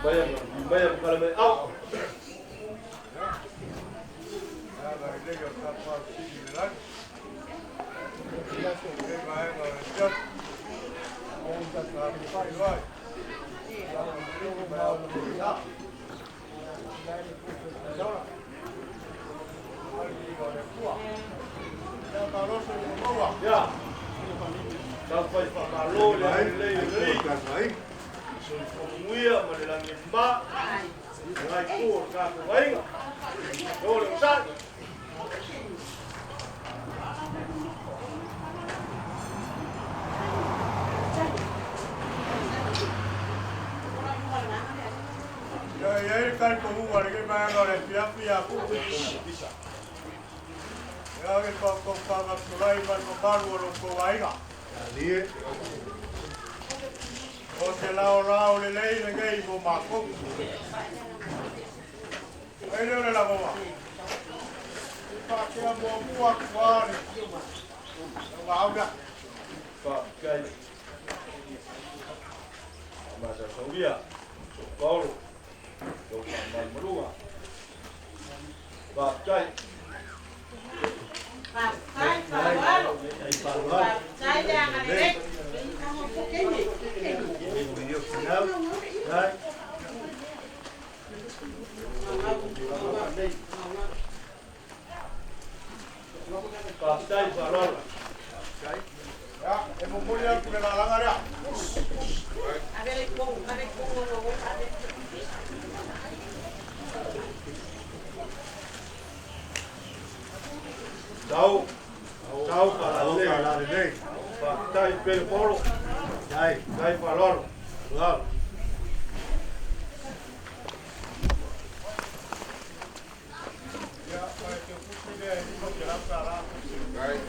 vaya para me au. Ya. Sampai Pak Malo lei. Muia manelangi mba. Ngai ku ka ku ainga. Dole usan. Ya kan ko wala ke ba ngore pia ku bisa. Ya ke ko pa ma sulai ma ko baru ko ainga. Ali. O te lao le lei le gei mo mako. Ai le la boa. Pa ke mo bua kwani. Wa auga. Pa kai. Mas a Sofia. Paulo. Do mal morua. Pa kai. Pa kai pa walo. Ai pa walo. Sai le ngare. Pastai farol. Ya, hemos mulher por la langarea. A ver cómo lo vou fazer. Chao para la ley. Pastai per polo. Dai farol. Claro.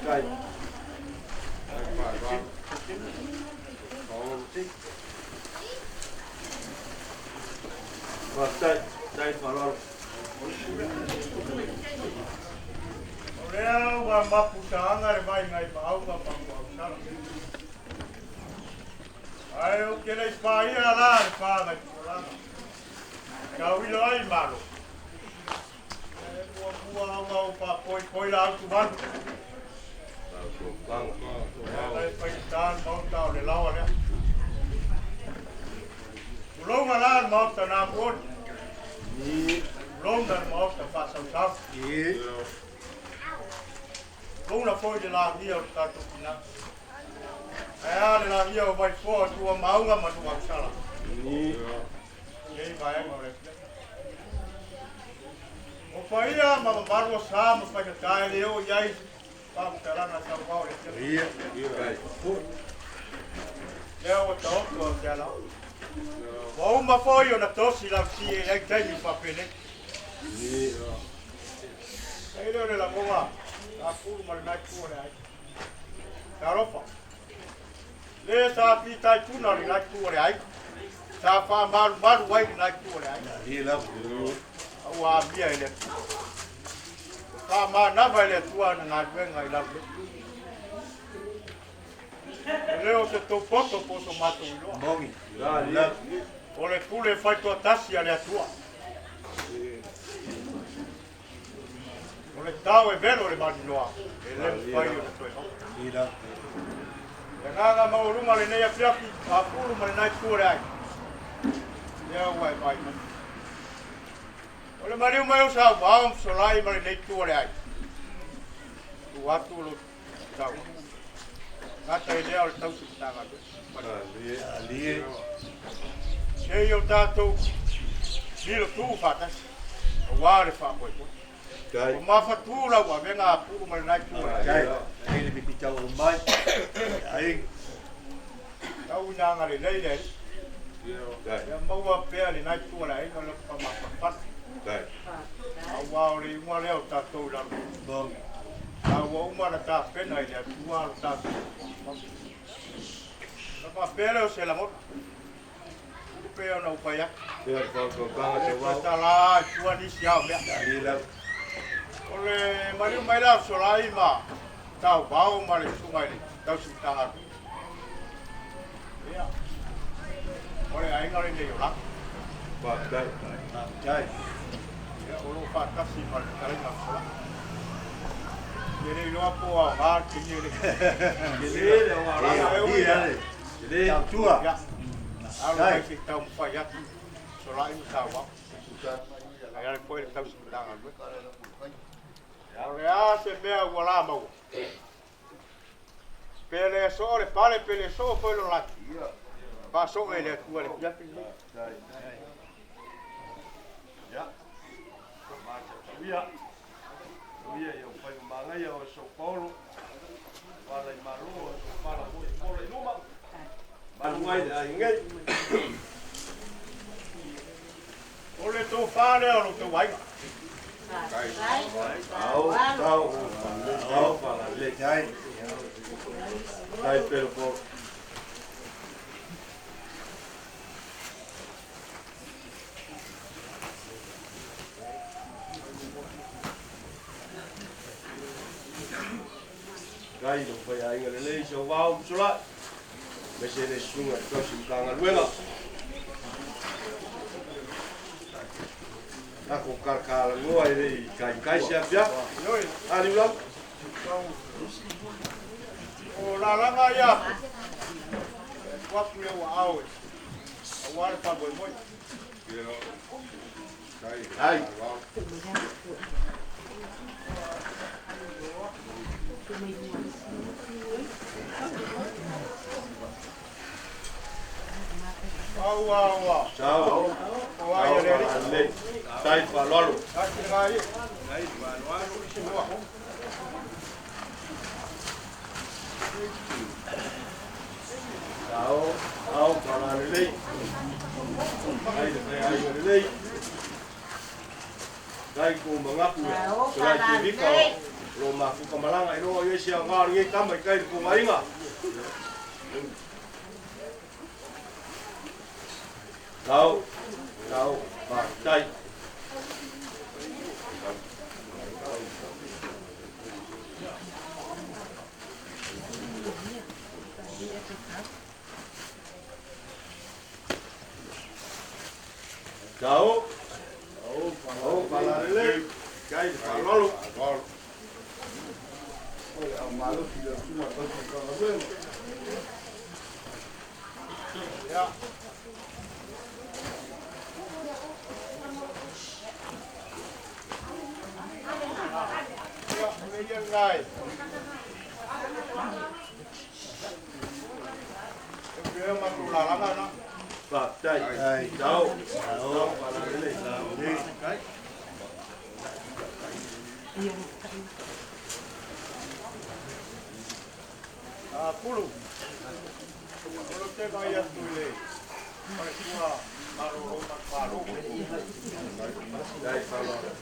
Dai. Dai farol. Olha uma maputanga vai ngai pau pa pau sala. Ai o que eles fazem lá, fala lá. Kau ai malo. Buah pa poi lá tu ban. Ai Pakistan mau tau le lawa le. Ulong ala mau ta na pun. Ni ulong dan mau ta fa sau sau. Ni. Ulong na foi de la dia ta tu kina. Ai le la dia vai fo tu mau nga ma tu sala. Ni. Ei vai agora. O paia ma barro sam fa que cai eu e aí pa será na São Paulo. Ia. Eu tô com ela. O uma foi na tosse lá se é que tem papel. Ni. Aí ele lá boa. A curva na cura aí. Tarofa. Le sa pi tai tu na na cura aí. Sa fa mar vai na cura aí. Ia lá. Wa bia ile. Kama na vale tua na venga ila. Leo se to poto poso mato ilo. Bongi. La. Ole pule fai tua tassi ale tua. Ole tau e vero le madinoa. Ele fai o toi. Ila. Nga mauruma le nei afiaki a pulu ma nei kure ai. Ya vai. Ole mariu mai sa baum solai mai nei tuore ai. Tu atu lo tau. Gata ile al tau tanga. Ali. Sei eu tato. Vilo tu fatas. Wale fa koi. O ma fatura wa venga puru mai nei tuore. Kai. Ele me pitau o mai. Ai. Tau nanga le nei le. Ya mau pe ali nei tuore ai no lo pa ma. Awal ni mua leo tatou la. Bom. Awal uma na ta pena ia tua ta. Na pele o se la mo. Pe ona upaya. Pe ko banga se wa. Ta la tua ni sia me. Ni la. Ole mariu mai la solai ma. Tau bau ma le sumai ni. Tau su ta. Ya. Ole ai ngari ni yo la. Pakai. Jai. Ya ulu fatasi mal kali masalah. Jadi lu apa awak kini ni. Jadi orang iya. Jadi tua. Ya. Alu masih tahu payah. Soalnya ini tahu. Ayah pun tahu sebentar. Ya sebab wala mau. Pele sole pale pele so foi lo lá. Passou ele tua ele já fez. Ya. Iya. Iya yang paling mangai ya São Paulo. Para malu, para Paulo inuma. Mangai ingai. Oleh tu fale o tu vai. Tahu para le. Dai pero por Gai no foi a inga le so vau sula. Mese le sunga to simpanga luela. Ako kakala ngoa ile kai sia. Ali ulang. O la langa ya. Waktu yang awal. Awal tak boleh. Ai. Wow. Ciao. Wah ya dari. Le. Tai palolo. Akhir kali. Semua. Ciao para le. Ai le. Dai ko mangapu. Sula tivika. Lo mafu kamalanga ino yo sia ngar ngi kama kai ko mainga. Ciao. Ba dai. Ciao, para le. Kai palolo. Malu tidak cuma kalau Ya. Ya, ini guys. Dia masuk lalang kan? Ba dai. Ciao, para le. Kai. Puluh teh kaya tule. Pertua baru. Dai palolo.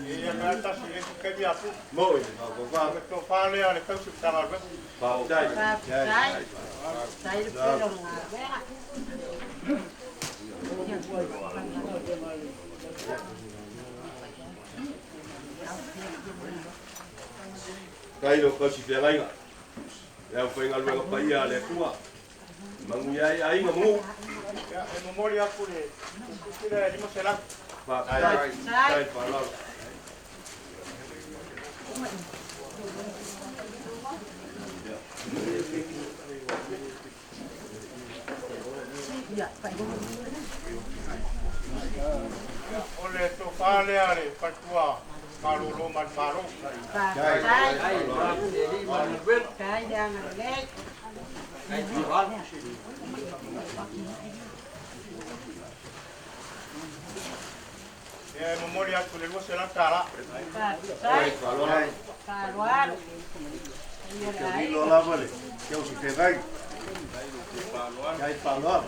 Ia atas ini kerja aku. Moi, ba. Betul fale ada kau sudah apa? Ba dai. Kai lo ko si pela inga. Ya foi nga luego pa ia le tua. Mangu ya ai ngamu. Ya, memori aku ni. Kita lima selang. Ba dai palolo. Oleh tu fale ada pertua baru rumah baru. Cái đang là ghét. Ya, memori aku lima selang kala. Karuan. Cái lô la vậy, kêu sự thế gay, cái pháo loa,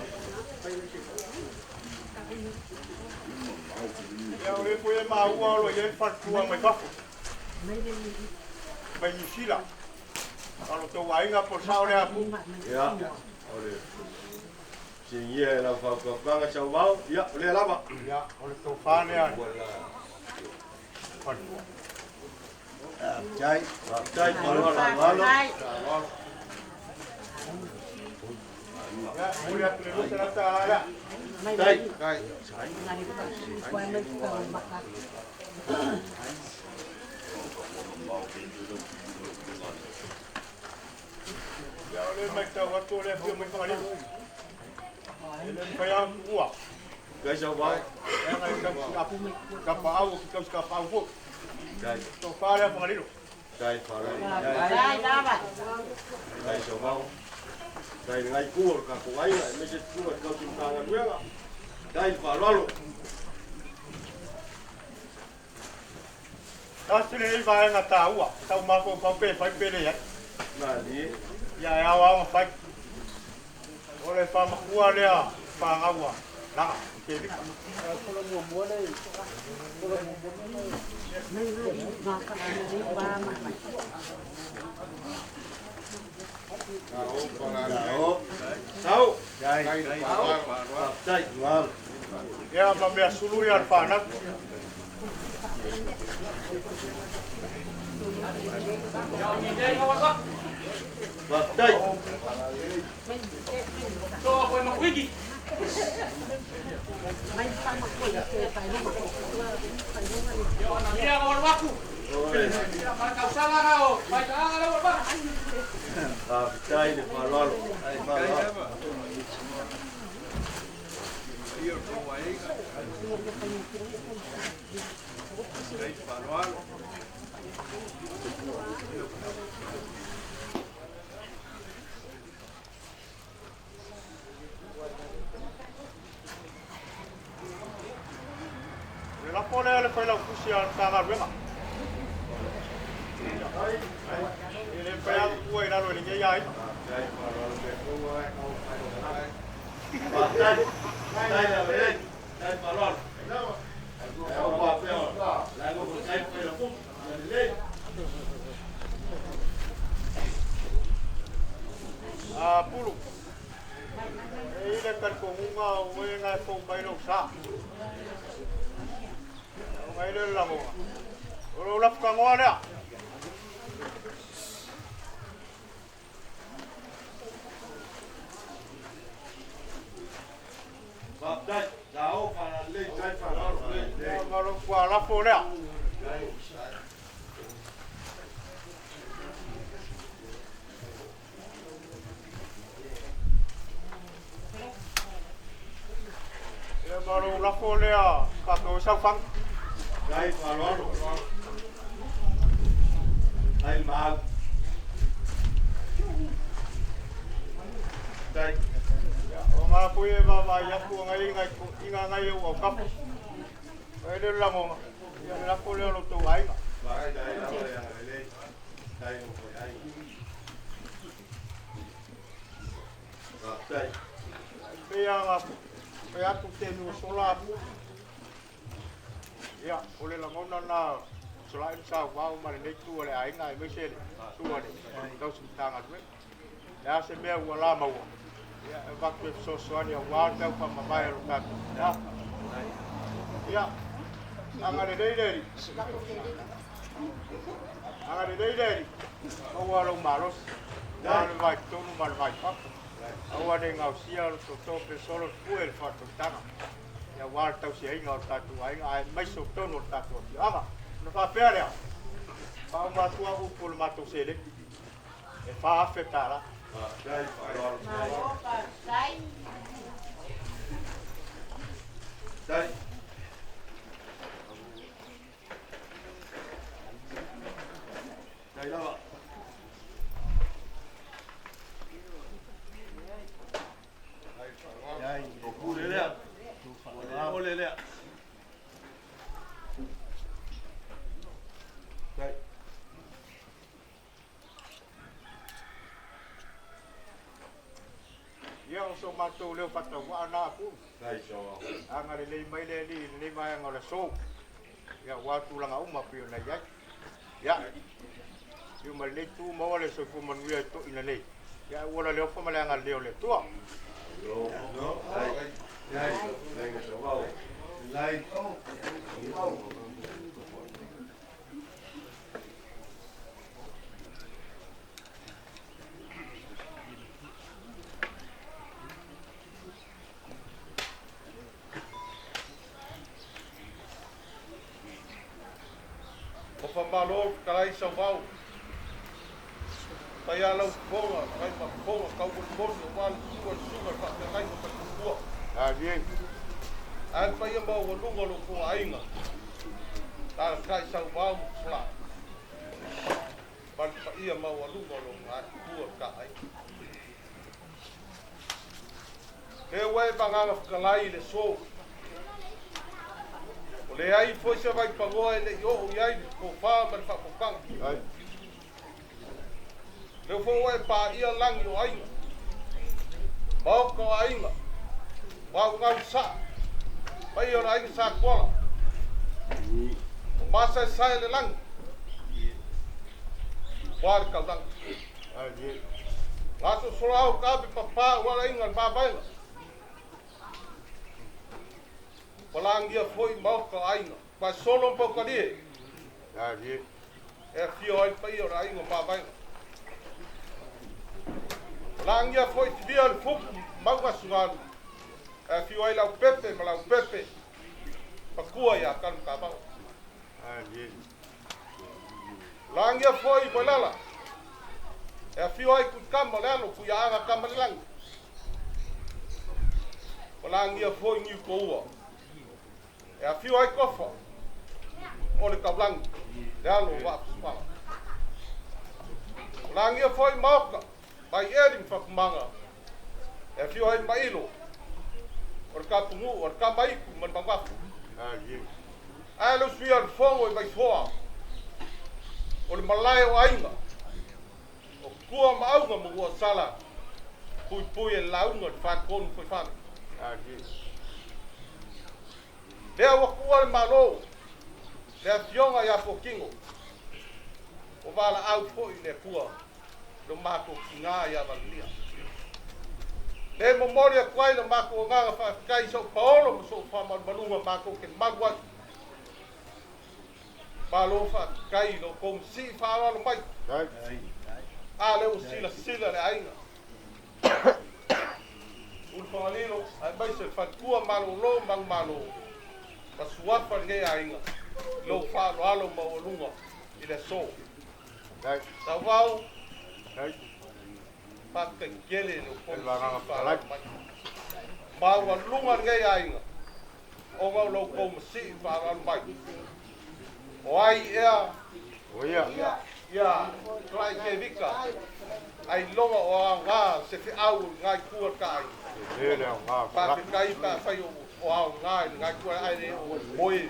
Ya, oleh punya mau lo yang pertua mereka. Banyak sila. Kalau tu wain apa sahur aku. Ya. Ole. Sing ye la fa nga chau bao. Ya, ole la ba. Ya, oleh tu fale ada pertua. trái, Dai palolo la. Ya, Boleh aku dulu serata ya. Đây. Quay lên cầu mặt mặt. Ya oleh macam waktu oleh dia macam ni. Ele payah kuat. Cái sao vậy? Yang ada kapau kapau. Đây. Tu faham apa ni? Đây phải đây. Đây đó bạn. Đây sao mau? Đây ngay cua cả cô ấy này mới sẽ cua câu chúng ta làm biết ạ. Đây phải lo luôn. Dah sini bayar nak tahu ah. Tahu mahu pape ni ya. Là gì? Ya awak fai. Oleh faham kuat dia, faham awak. Nah, okey. Makan ini ba mặt mặt. Đó. Sáu. Đây. Đây. Vâng. Ya mamia suluyan panak. Và đây. May sama ko ya tayo mo. Iya kawan waktu. Rồi. Kau salah kau. Baik kalau apa? Đây để phải lo luôn. Đây phải lo. La pole le fai la fusian tanga bema. Ele payah kuai lalu ni ya. Đây phải lo luôn. Và đây. Đây là về đây. Đây phải lo. Không vào phèo. Lại một cái phải là phút. Lên. Pulu. Ile kan ko nga we nga ko bai lo sa. Ngai le la mo. Ro la ka ngo le. Và đây. Giáo phải lên. Đây phải lo lên. Đây. Ma lo kwa la fo le. Ma lo la fo le ka ko sa fang. Đây phải lo luôn. Đây mà. Đây. O nga pu e ba ya ku ngai inga ngai o kap. Ai le la mo. Ya la fo le lo to ai. Và đây nó lên. Đây một cái đây. Và đây. Pea tu tenu sola. Ya, oleh la ngona na selain sa wau mari nei tu ole ai ngai me se tu ole. Kau sintanga tu. Ya se me wala mau. Ya, va que so soani wa tau pa mai ro ta. Ya. Ya. Angare dei dei. Angare dei dei. O wa lo maros. Ya le vai tu no mal vai pa. Awa de ngau sia so to pe solo fuel fa to tanga. Ya war tau si ai ngau ta tu ai ai mai so to no ta tu. Ama, no fa pere. Pa ma tu au pul ma to sele. E fa afetara. Và đây phải lo. Đây. Đây. Đây đâu ạ? Đây. Cổ khu đấy đấy ạ. Ô lên đấy ạ. Đây. Ya so ma to le fa to wa na pu. Đây cho. Angare le mai le mai ngau le so. Ya wa tu la ngau ma pi na ya. Ya. Yu ma le tu ma le so fu man wi to ina le. Ya wala le fa ma le ngal le tu. Đó. Đây. Đây. Đây là số vào. Đây. malo kalai sa vau. Kaya lau fonga, kai pa fonga kau ko wal suga pa kai pa kua. Bien. Ai pa ia mau lunga lo ko ainga. Ta kai sa vau fla. Pa ia mau lunga lo ngai kua ka ai. E wai banganga kalai le so. Le ai foi se vai pagoa ele yo ai ko fa mar fa ko kang. Ai. Le fo wai pa ia lang yo ai. Mau ko ai nga. Mau ngau sa. Pai yo ai sa ko. Masa sai le lang. War ka dang. Bien. Laso solau ka bi papa wala ingan ba ba. Palangia foi mau ka ainga. Pa solo po ka ni. Bien. E fio ai pa io ainga pa ba. Palangia foi via el fuk mau ka sungan. E fio ai lau pepe, ma lau pepe. Pa kua ya kan ka ba. Bien. Palangia foi balala. E fio ai ku kama lalo ku ya anga kama lang. Palangia foi ni ko ua. E a fio ai kofa. O le kablang. Le alo wa spala. Langia foi mauka. Pai erim whakumanga. E a fio ai mailo. O le kapungu, o le kamaiku, man mangafu. Bien. Ai lo sui al fongo i mai soa. O le malai o ainga. O kua maunga mo ua sala. Pui pui e launga le whakonu foi whanu. Bien. Lea wakua le malo. Lea fionga ia pokingo. O wala au foi le pua. Lo mako kinga ia valia. Le momori a kwai le mako nganga whakakai sau paolo mo sau whamalunga mako ke magwat. Palo whakakai lo kom si whawalo mai. A leo sila le ainga. Ulpangalilo ai mai se whakua malo lo mang malo. Pasuapa nge ainga. Lo whalo alo maolunga i le so. Sa wau paka gele lo kom si whalo mai. Maua lunga nge ainga. O ngau lo kom si whalo mai. O ai ea. Ia, klai ke vika. Ai longa o a ngā se fi au ngai kua kai. Pa kai pa fai o a ngai kua ai le o moi.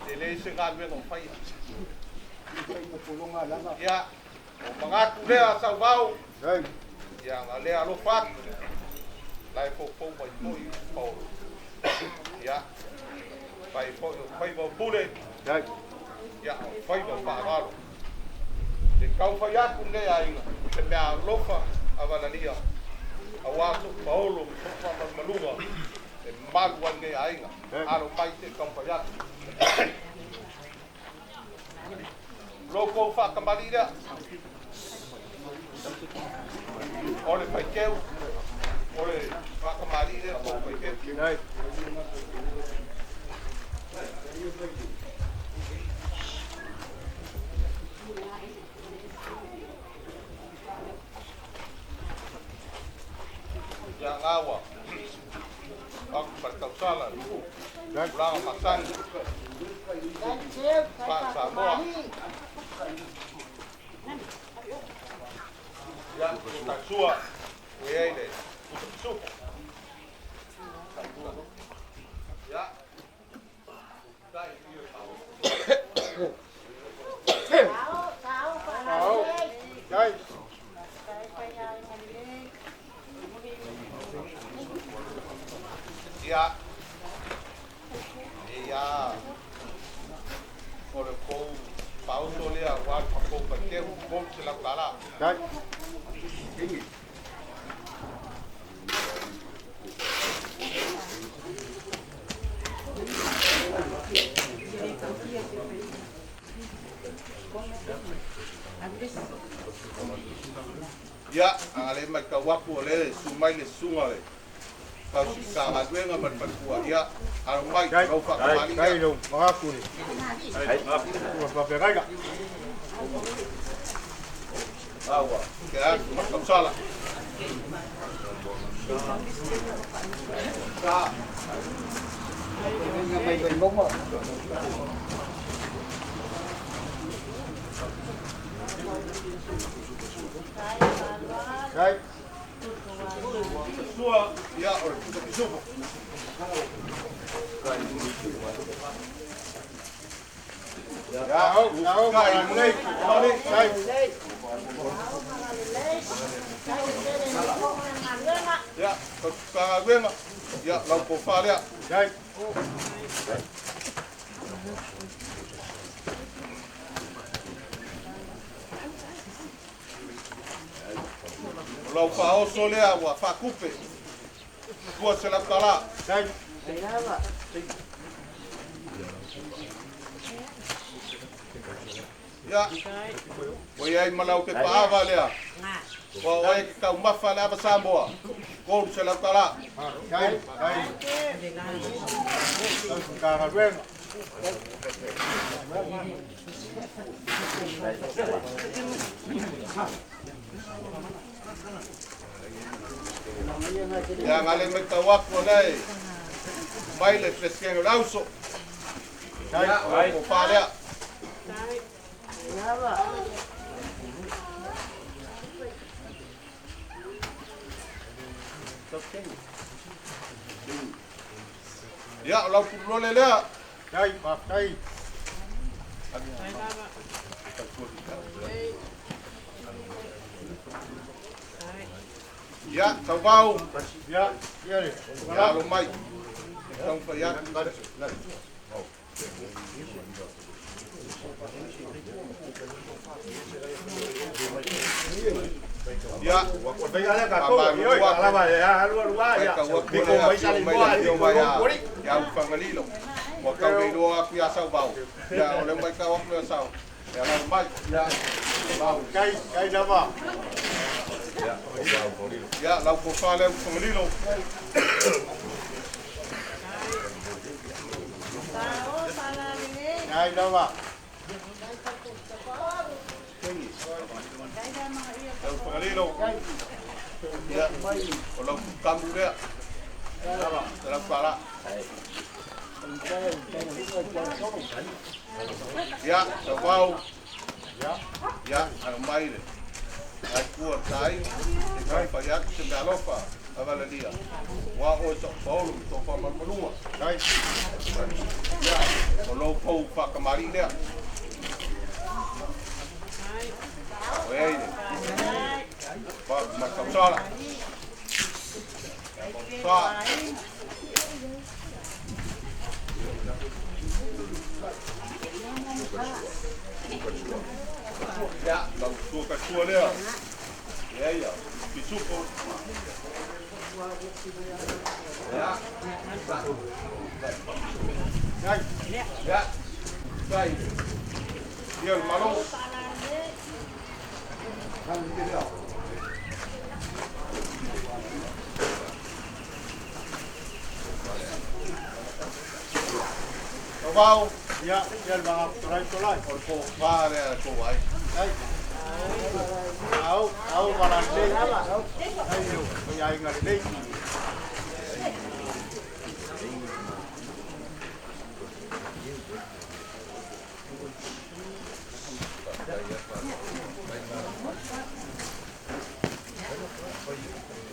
E le se ngā wenga fai. Ia, o mangaku lea sa wau. Ia, ngā lea lo whak. Lai fo mai moi pau. Ia, fai mo pule. Ia, fai mo whakaro. Te kau whai aku nei ainga, te mea lofa a wanalia, a wātu paolo, sofa malunga, te maguan nei ainga, aro mai te kau whai aku. Loko whakamari rea, ole whai keu, ole whakamari rea, o whai keu. Ya ngawa. Aku berkausalah. Pulang masan. Pak Samoa. Ya, taksua. Kuya ini. Usuk. Ya. Ya, iya, kalau kau tahu soalnya awak aku pakai hukum silap kalah. Ya, ale mai kawapu ale sumai le sunga le. Kau sanga duenga man patua ia. Al mai kau fa kali. Kai dong, mengaku ni. Apa perai kak? Awa. Kaya kau salah. Kai. Sua ia ora puta kisupo. Ya, kai mulai. Kai. Ya, kau sanga duenga. Ya, lau po fa dia. Kai. Lau fa o solea wa fa kupe. Tua se la kala. Kai. Ya. Oi ai malau ke paava lea. Wa oi ke kau mafa la ba samboa. Ko se la kala. Kai. Kai. Cara bem. Ya ngale me tawak ko nei. Baile fresqueno lauso. Ya, ko fa lea. Ya, lau pulo le lea. Kai, kai. Ya, tau vau. Ya, ya ni. Ya, lo mai. Tau fa ya. Ya, Venga, le cato. Y hoy la va ya, algo ya. Digo, vais a limpiar, digo, ya ufangalilo. Wa kau le lo aku ya sau vau. Ya, ole mai kau aku ya sau. Ya, lo mai. Ya. Kai, kai dah ba. Ya, lau ko fa le ufangalilo. Kai dah ba. Ufangalilo. Ya, kalau kamu dia. Dalam kepala. Ya, sebau. Ya, ang baile. Ay kuat tay, ikay payat sa dalopa, avala dia. Wa o sa Paulo, to pa malmalua. Kai. Ya, kalau kau pa kamari dia. Oye, pa makapsala. Sa. Ya, lau tua kachua lea. Ya, pisupo. Ya. Kai. Ya. Sai. Dia malo. Kau Ya, ya ba. Tolai. ko pa le ko ai. Kai. Au balan dei. Kai yo, ko ai ngal dei.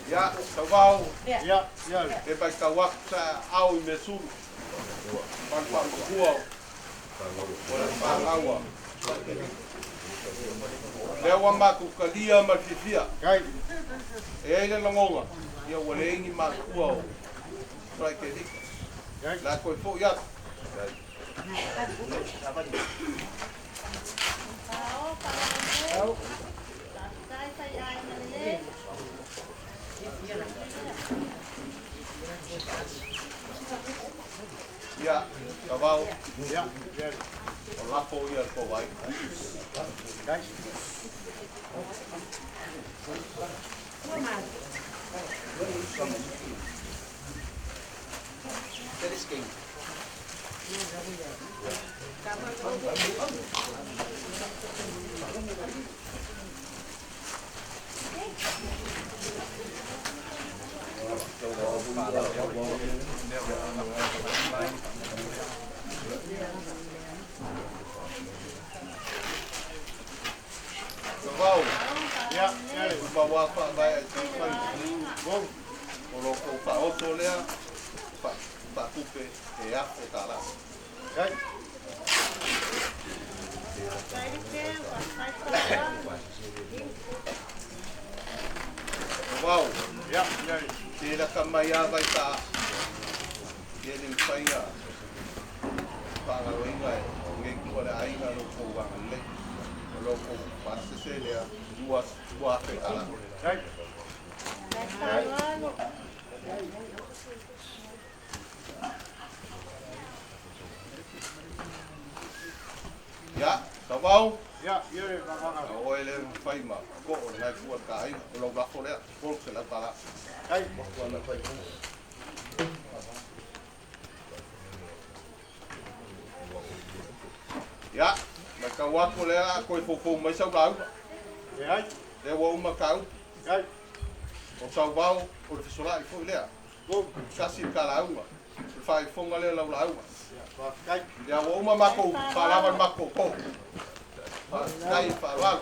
Ya, kau Ya, ya. e pai kawak sa au me su. Pan kuo. Ora pa lawa. Lewa maku kalia ma fifia. Kai. E ele longonga. Ia wale ingi ma kuo. Trai ke dik. Kai. La ko fo ya. Ya, kawau. Ya, ya. La fo ya ko vai. Kai. Wow. Ya, ya. Bawa pak baik cipai. Bom. Kalau kau pak auto lea, pak kupe ya kotala. Hey. Wow. Ya, ya. Tira kamaya vai ta. Ele faia. Para o ingai, ninguém pode ainda no fogo ali. Loko pasti selia dua kala. Hey. Ya, sabau. Ya, ya, bang. O ele fai ma. Ko ngai kuat kai, lo ga fole, ko se la tala. Hey. Wala fai. Ya, maka wako lea ko fofo mai sau lau. Ya. Le wo uma kau. Hey. O sau bau, o te sola i fo lea. Go. Kasi ka lau ma. Fai fonga le lau lau. Ba, kai. Ya wo uma mako, palawan mako ko. Kai falal.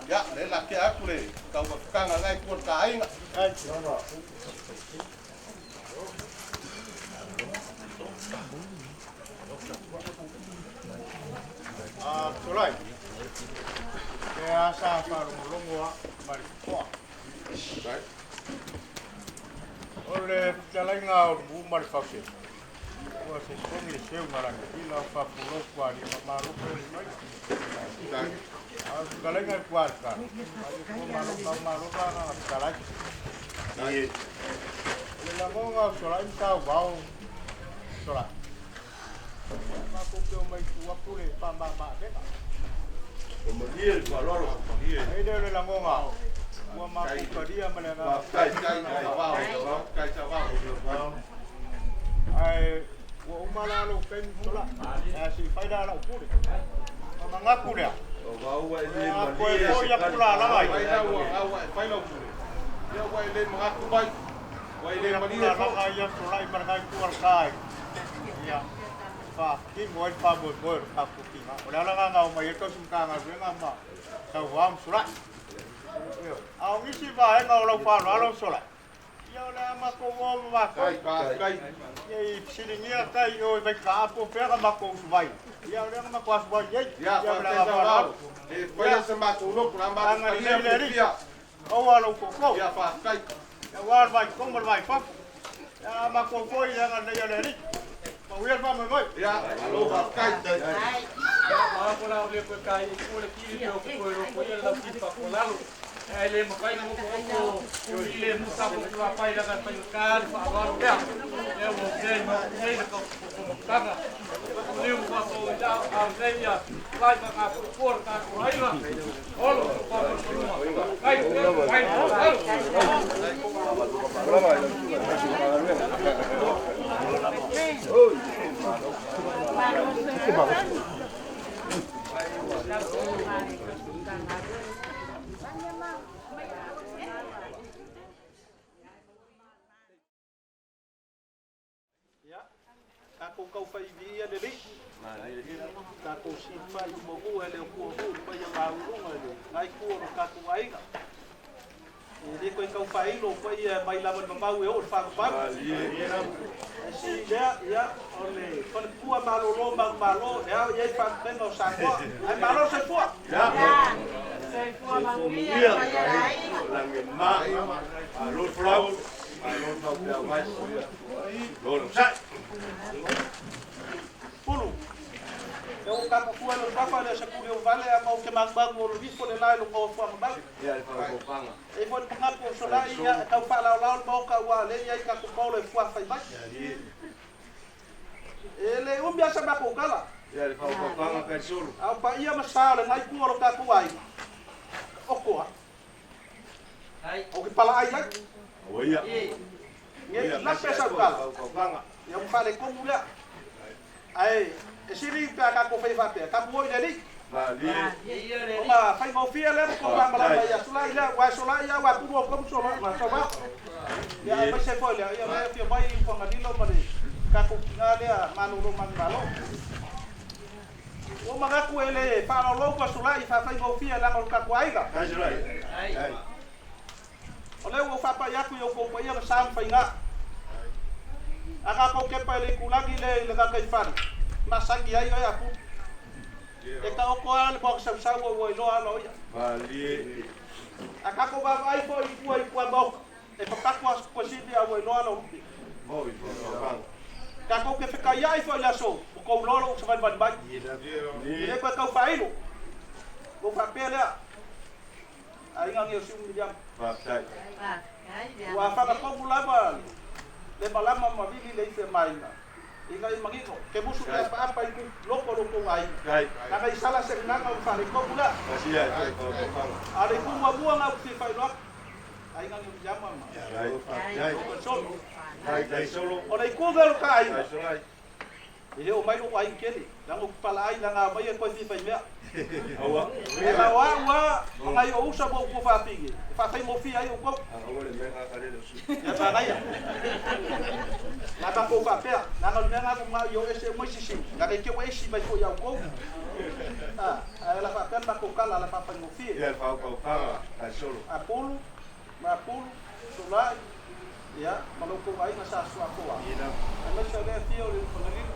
Ya, le la ke aku le. Kau ba kanga ngai kuat ka ainga. Hey. Solai. Ke asa parulungu mari ko. Right? Ole jalanga bu mari fakse. Ko se kongi se marang ila fa pulo kwa ni maru ko mai. Jalanga kwa ka. Ko maru na jalai. Ni Le la monga solai ta bau. Solai. Ma ko ke mai ku pule pa ma de. como dia ele falou, dia. Ai de le la monga. Wa ma ku dia ma le na. Kai sabau. Kai sabau. Ai wa umala lo pen sola. Si faida la pule. Ma ngaku dia. O vau vai ele Ko ko ya pula la Vai mai. na wa, vai na pule. Ya wai le mga kubai. Wai le mani Pula fo. la ya sola i markai kuar kai. Ya. Fa ki moi fa bo bo fa ku ki ma. Ola la nga mai ko sum ka nga venga ma. Sa wam sola. Au isi ba e nga lo fa lo sola. Ya la ma ko wo ma ko. Kai ba kai. Ye silingia kai o vai ka po pega ma ko vai. Ya la ma ko as vai ye. Ya fa te sabau. E vai se ma ku no pra ma ka ni ya. O wa lo ko ko. Ya fa kai. Ya wa vai ko mo vai fa. Ya ma ko ko ya nga le ya le ri. Ma wi fa mo vai. Ya, alo fa kai. Mga pula ulit ko kaya ipula kiri ko ko yan lang kita ko lalo. Ele mo kaya mo ko ile mo sa ko pa pa ila ka pa pa agora ya. Eu vou ver mas ele ko mo kanga. Liu ko so da Armenia vai ka por ka ko ila. Olo ko ko kai Ako kau fai dia dele. Ako si fai mo ku ele ku ku pa ya ba u ngale. Ai ku ro ka ku ai ga. Ele ko kau fai lo pa ya mai la ban ba u e o fa ba. Si ya ole kon ku ma lo lo ma lo ya ya fa ben no sa ko. Ai ma lo se fu. Ya. Sei fua ma Dia kai lang ma. Alo frau. Alo frau ya mais. Loro. Sai. Pulu. Eu ka ku lo ba fa le se ku le vale a mau ke ma ba mo lo vi fo le lai lo ko fa ba. Ya fa ko panga. E foi por ngapo so lai ya ka fa la la mo ka wa le ya ka ku ko le fu fa ba. Ele biasa ba ko kala. Ya fa ko panga ka solo. Au pa ia masala ngai ku ro ka ku ai. O ko. Ai. O ke pala ai ai. O ia. Nge la pesa kala. Ya mfale ko mula. Ai, esiri ka ko fai fate, ka mo ile ni. Ma fai mo fia le ko la mala ya sula ya wa sula ya wa ku ko sula ma so ba. Ya ba se ko ya le fia bai ko ngadilo ma ni. Ka ko ngale ma no man balo. O mga ku ele pa lo ko sula I fa fai mo fia la ko ka ku aiga. Ole wo fa pa ya ku yo ko ya sam fai nga. Aka ko ke pa le kulagi le ka kai fan. Masaki ai ai apu. E ka o ko al ko sa sa wo lo alo ya. Vale. Aka ko ba ai ko I ku ba. E pa ka ko si dia wo lo alo. Oi, bang. Ka ko ke fika ya I fo la so. Ko lo lo sa ban ban. Ni ko ka fa ilo. Ko fa pele. Ai ngang yo sim dia. Vai. Wa fa ka ko bulaba. Le balama ma vili le fe mai na. Ina I mangiko ke musu ke apa itu loko ngai. Gai. Naka isala se nanga fa le ko bula. Asia ko bang. Are ku ma bua nga fi fa lo. Ai ngang yo jama ma. Gai. Ko solo. Gai solo. Ora ku vel ka ai. Gai solo. Ile o mai lo ai kele. Nang pala ai nanga mai ko fi fa me. Awa. Ela wa ngai o usa bo ko fa pingi. Fa fa mo fi ai o ko. Awa le menga kale lo su. Ya fa ngai. Na ba ko fa pe. Na ngal menga ko ma yo ese mo sisi. Na ke wa esi mai ko ya ko. Ah, ela fa pe ba ko kala la fa fa mo fi. Ya fa ko fa. Gai solo. Apolo, Apolo, Solai, ya, kalau kau baik masa suatu awak. Kami sudah fio le pengelir,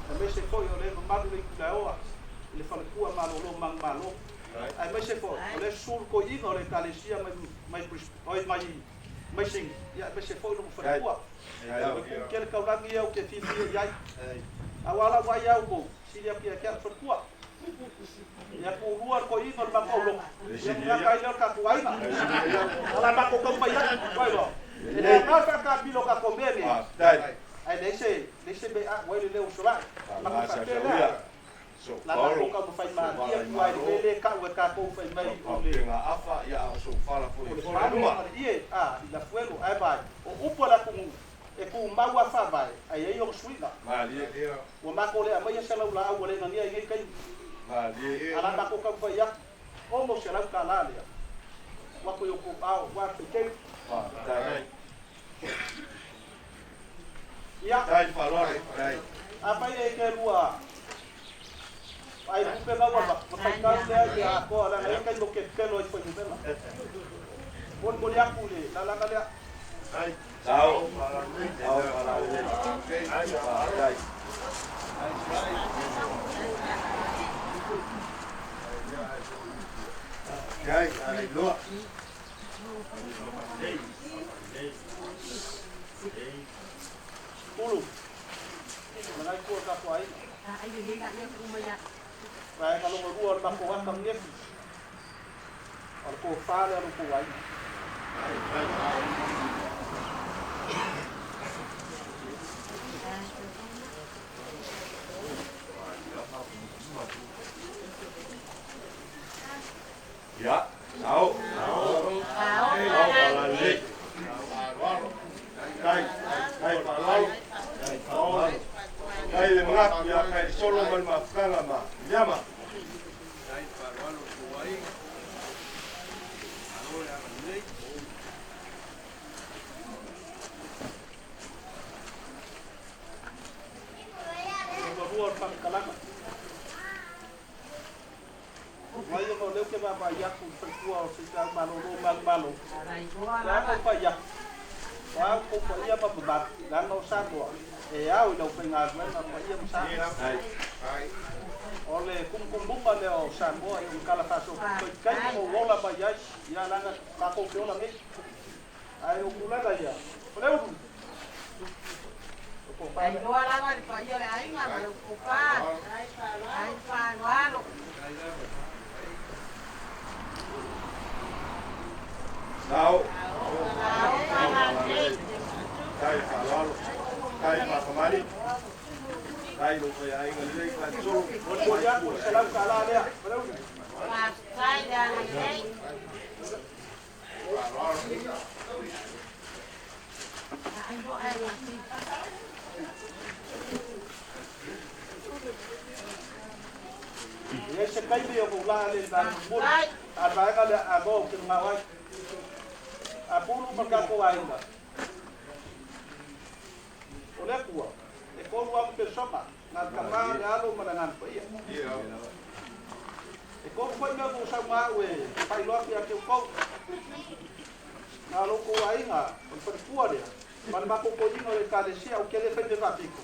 kami sekoi oleh memadu le kudaoa, le falkua malo lo mang malo. Kami sekoi oleh sur koi ini oleh Kalesia mai sing, ya kami sekoi lo falkua. Kau kau lagi ya uke fifi ya, awala waya uko, siapa yang falkua. Ya ku luar ko ini bang kolong. Yang ngakai lo ka kuai na. Ala ba ko kau bayar, kuai lo. Ele na fa ka bilo ka kombeni. Dai. Ai dese be a wai le usura. Ma ka te la. So, La ba ko ka fai ma dia kuai le ka we ka ko fai mai ko le. Nga afa ya so fala fu. Ma ie la fuego ai ba. O upo la ku e ku maua fa vai. Ai yo suina. Mali. O ma ko le a mai sa la la o le na ni ai kai. Mali. Ala ba ko ka fai ya. O mo se la ka la le. Wa ko yo ko ba wa pe Dai. Ya. Dai falou, dai. Apa ye ke lua? Ai ku pe ba wa ba ka le ya ko ala ngai kai lo ke lo i foi bela. Bon bon ya ku le la la le. Dai. Ciao. Ciao. Dai. Dai, ai lua. Ulu. Mengai ku ka ku ai. Ai ni tak ni rumah ya. Baik kalau ngurus ba ko kam ni. Al ko fa le ku ai. Ya, ciao. Ciao, palale. Kai palale. Kai le mga ya kai solo man mafkanga ma. Llama. Ngurus pang kalama. Mai ko le ke ba ya ku pe ku o si ka malo lo mang malo. Ai Ya ko pa ya. Wa ko pa ya pa ba. Dan no sa ko. E au no pe ngal men pa ya sa. Ai. Ole kum bumba le o sa mo ai kala fa so. Kai mo wola ba ya la ka ko ke ola me. Ai o kula da ya. Ole u. Ai dua lama di pak yo ai ngam lu kupa. Ai pa walu. Ciao. Ai Kai palalo. Kai pa kamari. Kai lo ko ya inga le kai solo. Bon ya ku salam kala le. Ole u. pa sai dah ni. Ia se kai me o la le la mo. A vai ga le a go ke ma wai. A pulu pa ka ko ai na. O le kua. E ko wa pe sopa. Na ka ma le alo ma na pa ia. E ko ko me o sa ma we. Pai lo ia ke ko. Na lo ko ai na. O pa kua le. Ma ma ko ko dino le ka le sia o ke le fe de rapiko.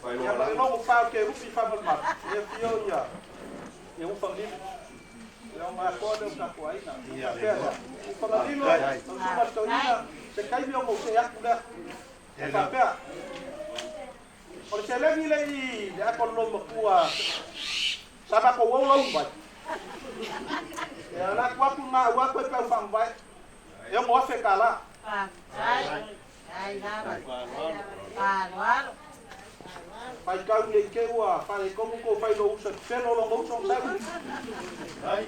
Ia ma no mo fa ke rupi fa ma. E fio ia. E un família. É uma corda da coaina. O família, não se martoina, se cai meu moço já cuida. É papel. Olha se ele vira aí, já com o cua. Sabe com o longo vai. É lá quatro na rua foi para o fam vai. Eu vou ficar lá. Fai kau nei ke ua, whare komu ko whai lo usa, wheno lo mousa o sabu. Ai.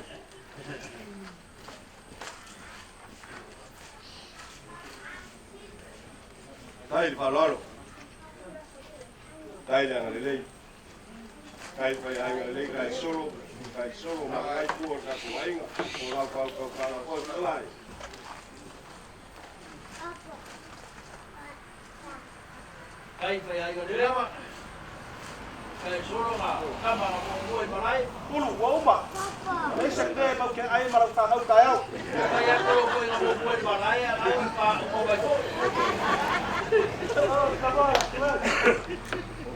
Tai whalaro. Tai anga le lei. Kai whai anga le lei, kai solo, ma kai kua ka kuainga. O rau kau kala koi talai. Kai whai ai o rewa. Kai solo ngā kama ngā mōngoi malai. Kulu wauba. Nei se kē mau ke ai marau whahau tai au. Kai a koro koi ngā mōngoi malai a nai wha o mai tō.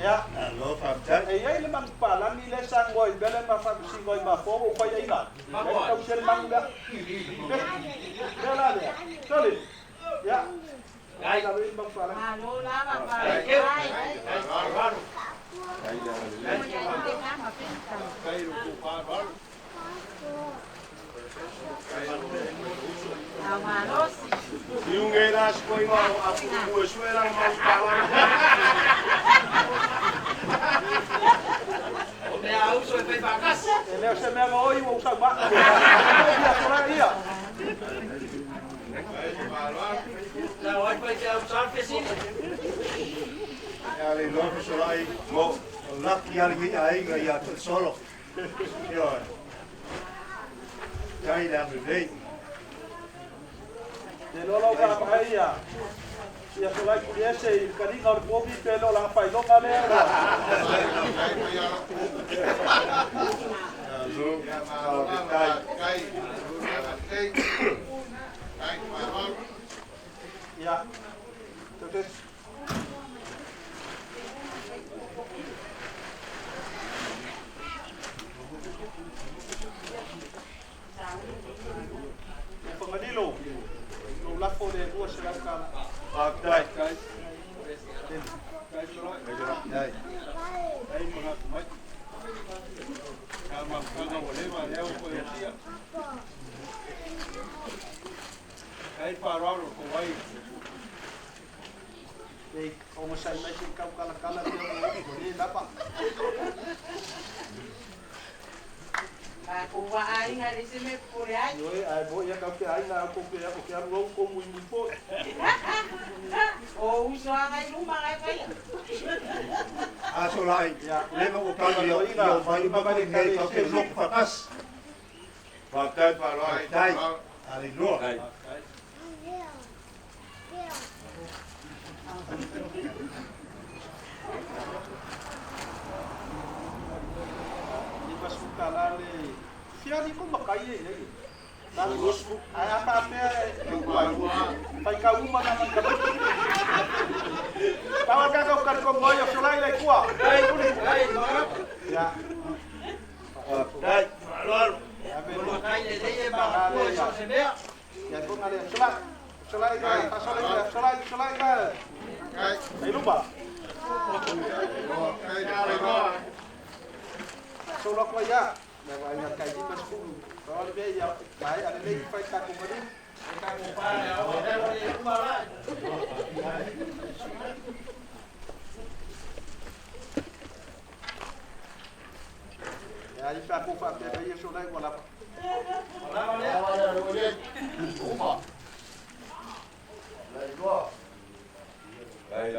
Ya. Alo, whamtai. E iei le mang pālani le sangoi, bele ma whakusingoi ma fōo o whai eina. Nei kau se le mang lea. Bela lea. Toli. Ya. Ai la rin mang pālani. Kai keu. Kai wharu. Tai anga le lei. Kai ruku wharu. Iunge ras koi ngā a puru e suera mau pālani. O mea au so e whai whakas. E leo se mea ngoi o usau ma. Ia tora ia. Nā oi whai te au sarpesi. Ale lofu solai mo laki ali ainga ia te solo. Yo. Tai la me E lolo ka pai ia. Ia solai kuliese i karinga o pobi pe lo la fai longa lea. Ia. Totes. Pengadilo. No lafo de dua serangkala. Dai. Dai solai. Dai. Dai mga kumai. Kama kama wale ma leo ko ia. Kai pararo ko wai. Ei, como sai mais em campo cala de lapa. Ko wa ai nga le se me pore ai. Yo ai vou ia campo ai na ko que arrou como muito po. O uso ai luma ai pai. A solai. Leva o kama yo vai ba ba nei ka ke lok fakas. Fakai pararo. Dai. Ali no. Dai. Ni pasuka lale. Fiani ko makai nei. Lalu ai apa pai ka uma na man ka. Tawa ka ka ko moyo solai le kuah. Kai uli. Kai mara. Ya. Dai. Pararo. Kolo kai le deye ma ko so se mea. Ya ko ngale solai. Solai ka. Ai lupa. Solo ko ya. Na vai na kai di mas pulu. Kalau dia ya, baik ada lagi fight tak kumari. Ka ko pa o e o e mara. Ya, ini aku pak dia dia solai wala. Dai.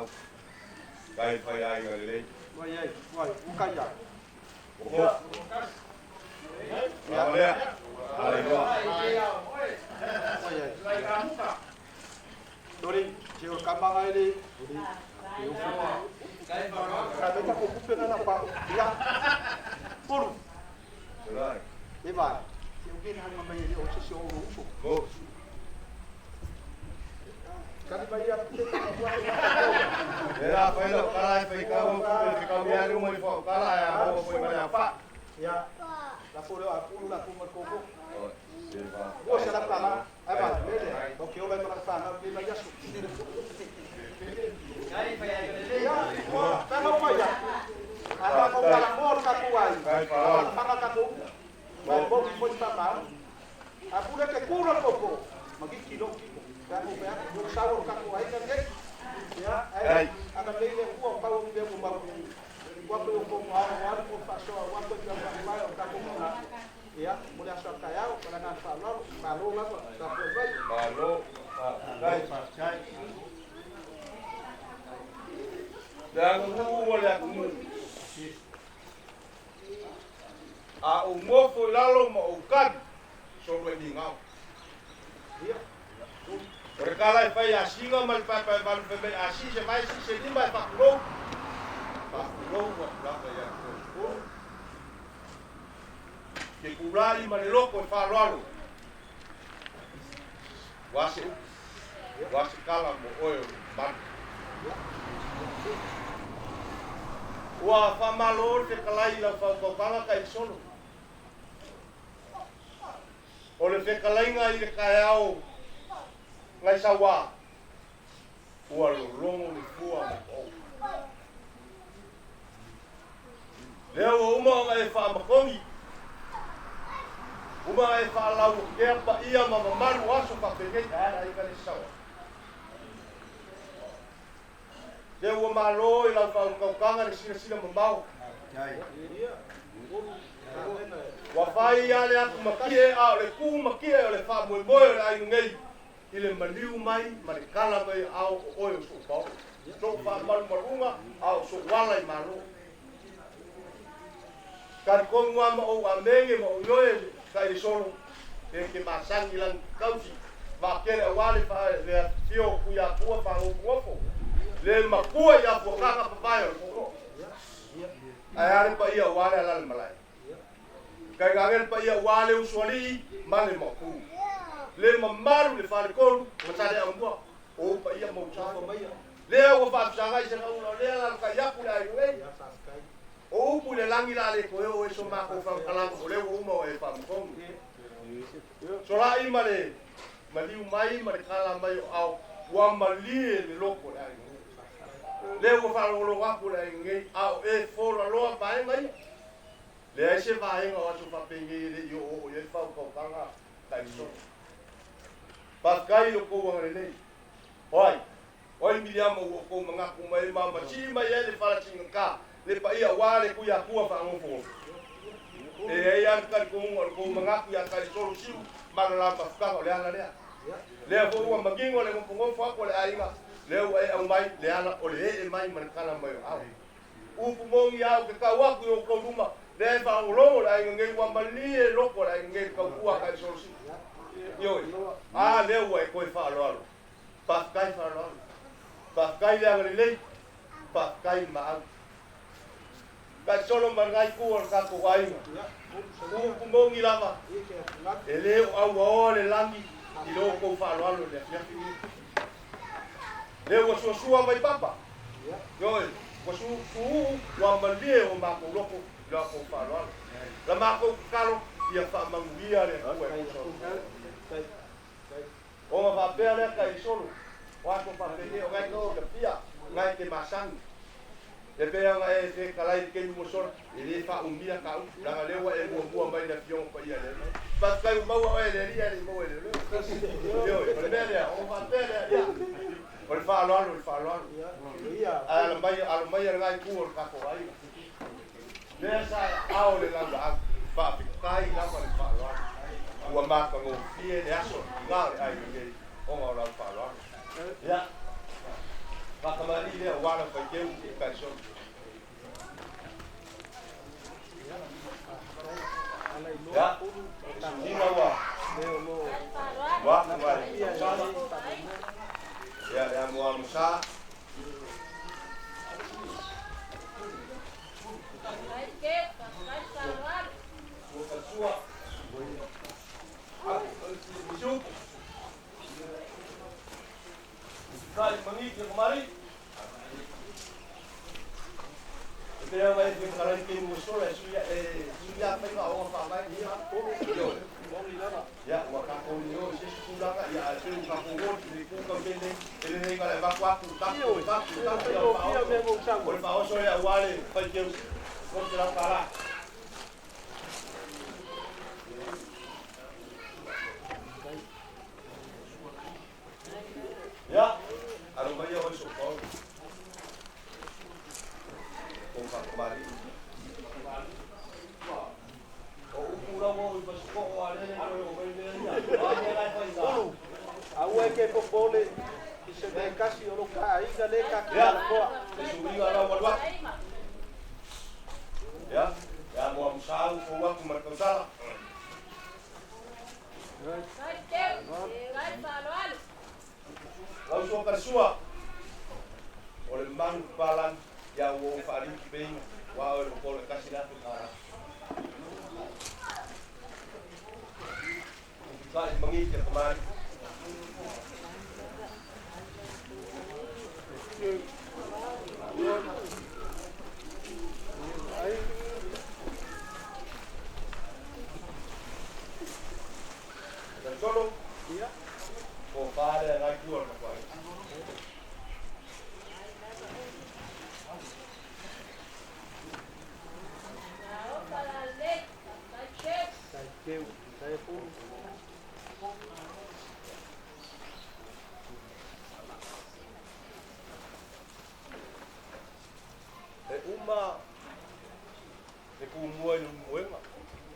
au. Kai pai ai ngalele. Vai ai, vai, o caia. O. Olha. Ale go. Vai ai. Dori, se o kamanga ele, dori. Eu fui. Kai tá com pena na pau. Ya. Puru. Right. E vai. Se o que não vai ele, o se o rupo. Go. Kali vai a Era pai lo kala pai ka biar mo fo kala ya mo foi mana fa. Ya. La puru a puru la puru koko. Silva. Vou se adaptar lá. Aí vai, beleza. Porque eu vai para cá, não vai mais isso. Pega o pai já. Agora com o amor tá com aí. Kai pa. Paga tá com. Vai bom que pode pagar. A pura que cura pouco. Mas que quilo que Kamu ya, yung sahur kamu ay kan ya, ay ada lele ko pa o bebo ba ko yung ko mo ko paso wa ko yung ba kamu na ya, mula sa kaya para na sa malo la sa vai Malo. Kai pa. Kai. Dan mo la mo. A o mo fo lalo mo o kan. So we ngau. Ora kala fai a singa mal pa me a si se vai si se limba pa pro. Pa pro wa la ya ko. Ke kulali ma loko fa lalo. Wasi kala mo oyo man. Wa fa malo te kalai la fa ko kala kai solo. Ole te kalai nga i kai au. Ngai sawa. Ua longo ni fua mo. Leo uma ngai fa makongi. Uma ngai fa lau ke pa ia mama maru aso pa peke ai ka ni sawa. Leo malo i lau fa ko kanga ni sina mambau. Wa fai ale aku makie a le ku makie le fa mo ai ngai. Ile maliu mai, marikala mai au oio so pau. So fa marunga au so wala i malo. Kan ko ngwa ma o amenge mo yoe kai solo. E ke masangi lang kausi. Va kele wale fa le fio ku ya ku fa o ku. Le makua ya po kaka papai o. Ai ale pa ia wale ala malai. Kai gangel pa ia wale uswali male mo ku. Le mamaru le fale kolu matale angua o pa ia mo cha mai le o fa sanga i sanga una le la ka ya pula i we o pule langi la le ko o so ma ko fa kala ko le o mo e fa mo so la i male mali mai male kala mai au wa mali le loko le o fa lo wa pula ngai au e fo la lo pa mai le ai se va e o so fa pengi le yo o e fa ko kanga tai so Pakai lo ko wang nei. Oi miliamo ko mga kumai mama chi mai ele fala chinga le pa ia wale ku ya ku fa ngofo. E ia kan ko mga ku ya kai solo siu mangala pa ka le ala le. Le fo wa magingo le ngofo ko le ainga. Le o mai le ala o le mai man kala mai au. U pumong ya ke ka wa ku ko ruma. Le fa ngolo le ainga ngai wa mali e loko le ngai ka ku kai solo siu. Yo, leo e koe whaaloalo. Pakai whaaloalo. Pakai leanga ni lei. Pakai maau. Kai solo mangai kua kako wainga. Kumongi lava. E leo au ao le langi. I loo kou whaaloalo le fiafi. Leo wa sua mai papa. Yo, wa suu wa malie o mako loko. Leo kou whaaloalo. La mako kalo. Ia whamanguia le kua e kusoro. O ma fa pea le kai solo. Wa ko fa pea o ngai ko ka pia, ngai ke masang. E pea ngai e kalai ke mo solo. E le fa umbia ka u. La le wa e mo mai na pion pa ia le. Pas kai mo wa e le ria ni mo e le. Yo, le pea o fa pea le. O fa lo alo, fa lo alo. Ala mai ngai ku ka ko ai. Le sa ao le la fa kai la ma fa lo alo. Ua maka ngō fie le aso ngāre ai ngei o ngā rau whāloa. Ia, whakamari le wala fa ke ka so ya dina wa ya mo amsa Kali mangit ke kemari. Dia mai di karantin musul suya apa itu awak apa dia? Yo. Ya, waktu kolonial sih sudah kan ya sih kampung di kampung ini ini kalau waktu tak kalau bawa soya wale pergi kontra kalah. Ya, harus bayar masuk kau. Kau kembali. Aue ke popole se me casi o ka ainda le ka ko Subiu ala walwa. Ya, ya mau amsal ko wa ku markosala. Lau so persua. Oleh man palan ya wo fali bem wa o ko le kasi la ara. Kali mengikir kemarin. Dan solo dia ko fare la cura qua. Saya pun Uma le kumua i muenga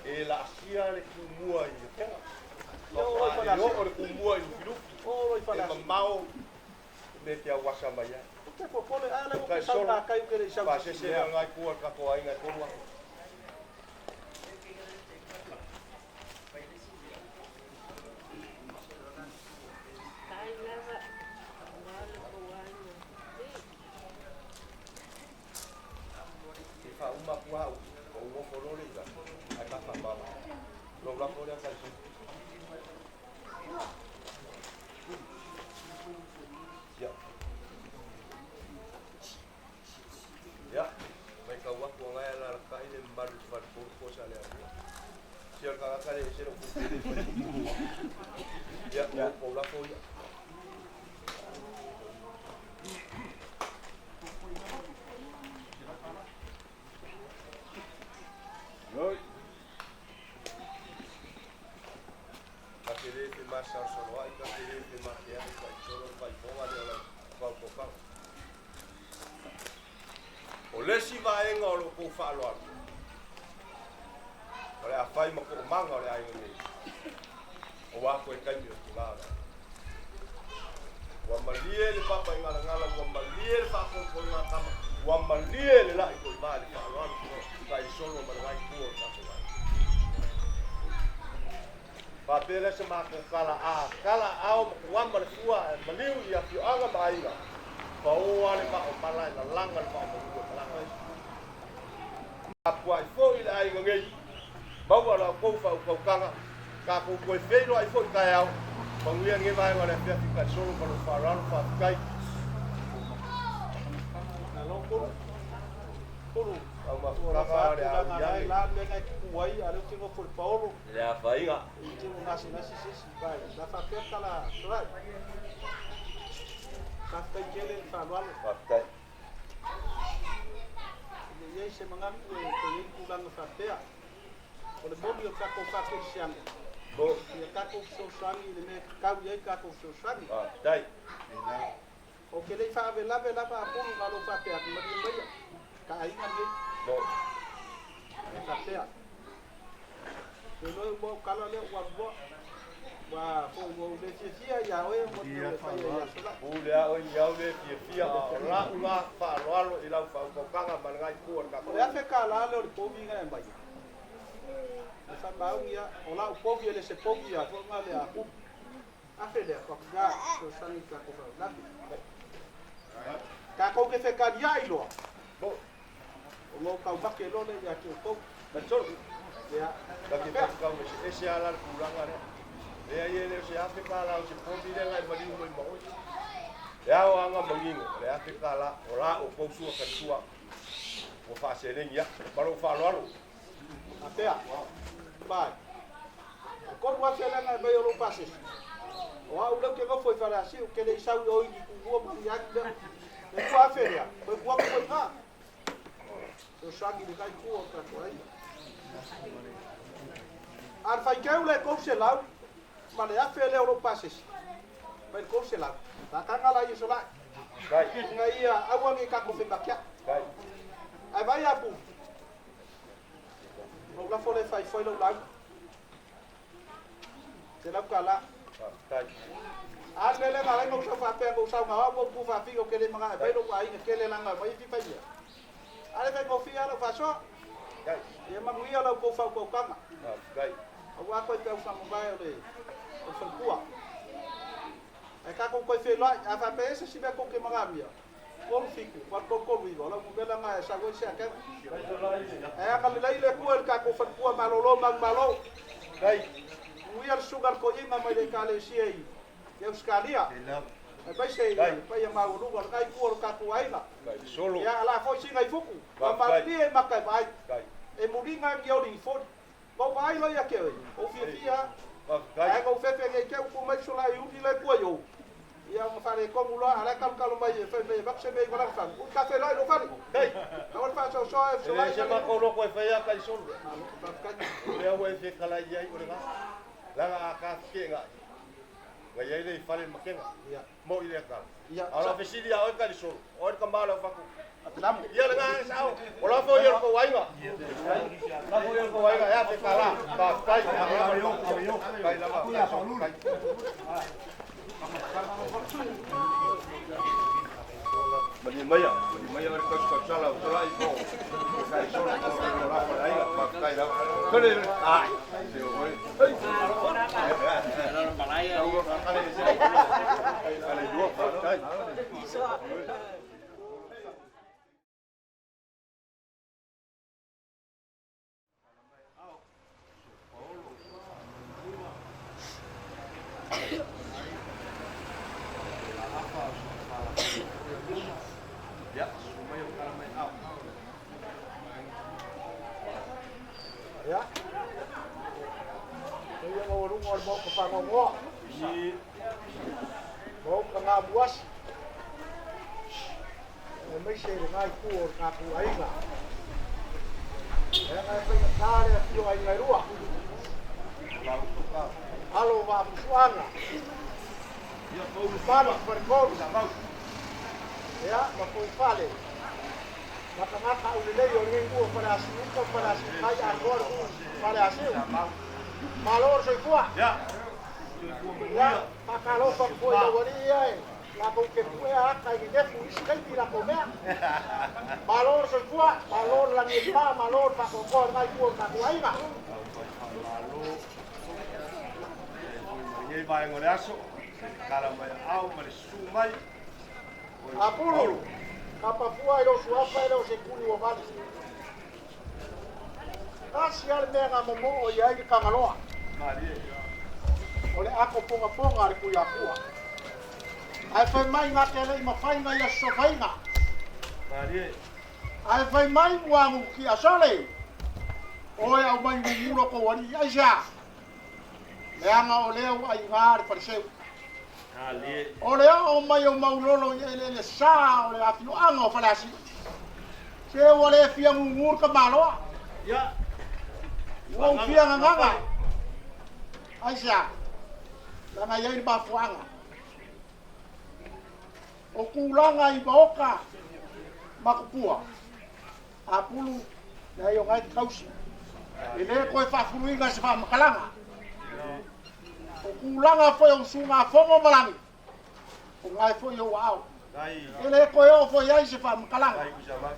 e la sia le kumua i tenga yo o le kumua i filu oh vai e mamao me te awasa mai ai te popole ala ko sa kai ke sa pa se se ngai ku ka ko ai ngai ko uma kuau o wo folori ga ai ka fa lo la ko ya ka si ya ya mai ka wa ko ngai la ka ile mbar par ko sa le si al ka le se ro ku ya ya ko la ko ya Noi. Kakele te masa solo ai kakele te makia ka solo vai boa de la pa. O lesi vai nga o ko fa lo. Ora fai mo ko manga ora ai ni. O wa ko kai mi o la. Wa malie le papa ngala ngala wa malie le papa ko na kama. Wa malie le la ko ba le fa lo. Vai solo ma vai ko ta ko. Papele se mako kala au wa ma le fua maliu ia fi anga bainga. Pa o ale ma o pala na langa pa o ko langa. Apua fo ile ai ngei. Ba wa la ko fa ko kanga. Ka ko ko fe lo ai fo ka au. Pa ngia nge vai wa le fe ka solo pa lo fa ran fa kai. na lo ko Au ma fo ka le au ya la le ka kuai ale que no por Paulo le a fainga. que no nasi sim vai da fa perca lá trai ka ta kele fa lo Fa kai. ye se manga ko ye kulang fa pea o le bobi o ka ko fa ke siang Bo ye ka ko so sangi le me ka ye ka ko so sangi dai. o que le fa vela pa pon ga lo fa pea ma di mai ka ai ngai Bo fa pea se no bo kala le wa bo wa po mo le fia ya o mo le fa ya sala Ule o iau le fia o la unga fa loalo I lau fa ko kanga mangai ku ka ko. ya fe ka la le po vi ga mai sa ba ya o la po vi le se po vi ya po ma le a ku a fe le ko ga so sani ka ko la ka ko ke fe ka ya I lo Bo o mo ka ba ke lo le ya ke po ba chor ya ka ke ka e se ala ku ranga re. E ai le se afi ka la o se po vi le ngai mali mo mo. Ya o anga mangingo le afi ka la o la o ko su ka tua. O fa se le ya ba ro fa lo a pe ba ko wa se la ngai ba yo lo pases o a ulo ke go foi para si o que le sa o I ku o ma ya da e ko a feria ko ko ko na o sangi de kai ku o ka ko ai ar fai que le ko se la ma le a fe le o pases pa ko se la ta ka ngala I so la Kai ngai a awa ngi ka ko fe ba kia kai ai vai a pu o la fo le fai foi lo la se la ka la kai Alele na lai mo sa fa pe mo sa ma mo ku fa fi o ke le manga pe lo ai ke le langa mai fi fa ia. Ale pe ko fi ala fa so. kai Ye ma ngui ala ko fa ko kama. kai O wa ko pe fa mo ba le. O fa kua. E ka ko ko fe la a fa pe se si be ko ke manga mia. Ko fi ku ko wi lo mo be la nga sa go se ke. E ka le lai le ku el ka ko fa kua ma lo ma lo. kai Ngui al sugar ko inga mai le ka le si ai. Ye uskalia. E pai se pai ya mau lu kai ku ka ku ai na. kai solo Ya ala foi singa I fuku. Ba, Ma vai. ni e makai mai. kai E muringa ngi ori fo. Mo vai lo ya ke. O fia. ba Ai kai go fe fe ke ku mai so la yu ni le ku yo. Ya mo fare ko mu lo ala kal mai fe me bak se me ko la fa. U ka fe lo fa. kai No fa so so le se ma ko lo ko fe ya kai solo Ka le o e fe kala ia o le ga la ka ke nga ga ia le fale makenga ya. mo ile ka Ya. ala fe si dia o ka solo o ka mala fa ko Lam. ia le nga sa o la fo yo ko wai nga la fo yo ko wai nga ya fe kala ba kai kai la ba kai Mani maya ka sala sala I ko kai solo ko la fa ai ba kai la ko le ai se o oi Ya. Yo mo ru mo ko fa mo. Mo ka nga buas. E mai se ri ngai ku o ka ku ai nga. E ngai pe ka tare ki o ai ngai rua. Alo va fuanga. Yo ko para per gol. Ya, ma ko fale. Maka ulile yo ngi ku para su ko para su ai agora para su. Malor soy kuah. ya Ya, pakalo pa po ito wari ay. Lako ke po ya kay gide po iskay tira ko me. Malor soy kuah, malor lang ipa, malor pa ko ko ngai po ka kuai na. Ngai vai ngore aso kala mai au mai sumai Apuro. Kapa puai ro suapa ro se kuni o vale. Kasi al mega momo o yai kangaloa. mari Ole ako ponga ari kuya kua. Ai fai mai nga tele ma fai nga ya so fai nga. mari Ai fai mai muangu ki asale. O ya mai nguro ko wani ya ja. Le anga o leo ai ngar par seu. ali O le o mai o maulolo le sa o le afiu anga o falasi. Se o le fia ngur ka malo. ya O fia nganga. Ai ja. La nga yai ba fuanga. O kulanga I baoka makupua. Apulu na yo ngai kausi. Ele ko fa furuinga se fa makalanga. O kulanga foi o sunga fongo malangi o ngai foi o au Dai. ele ko yo foi ai se fam kalanga Dai kusama.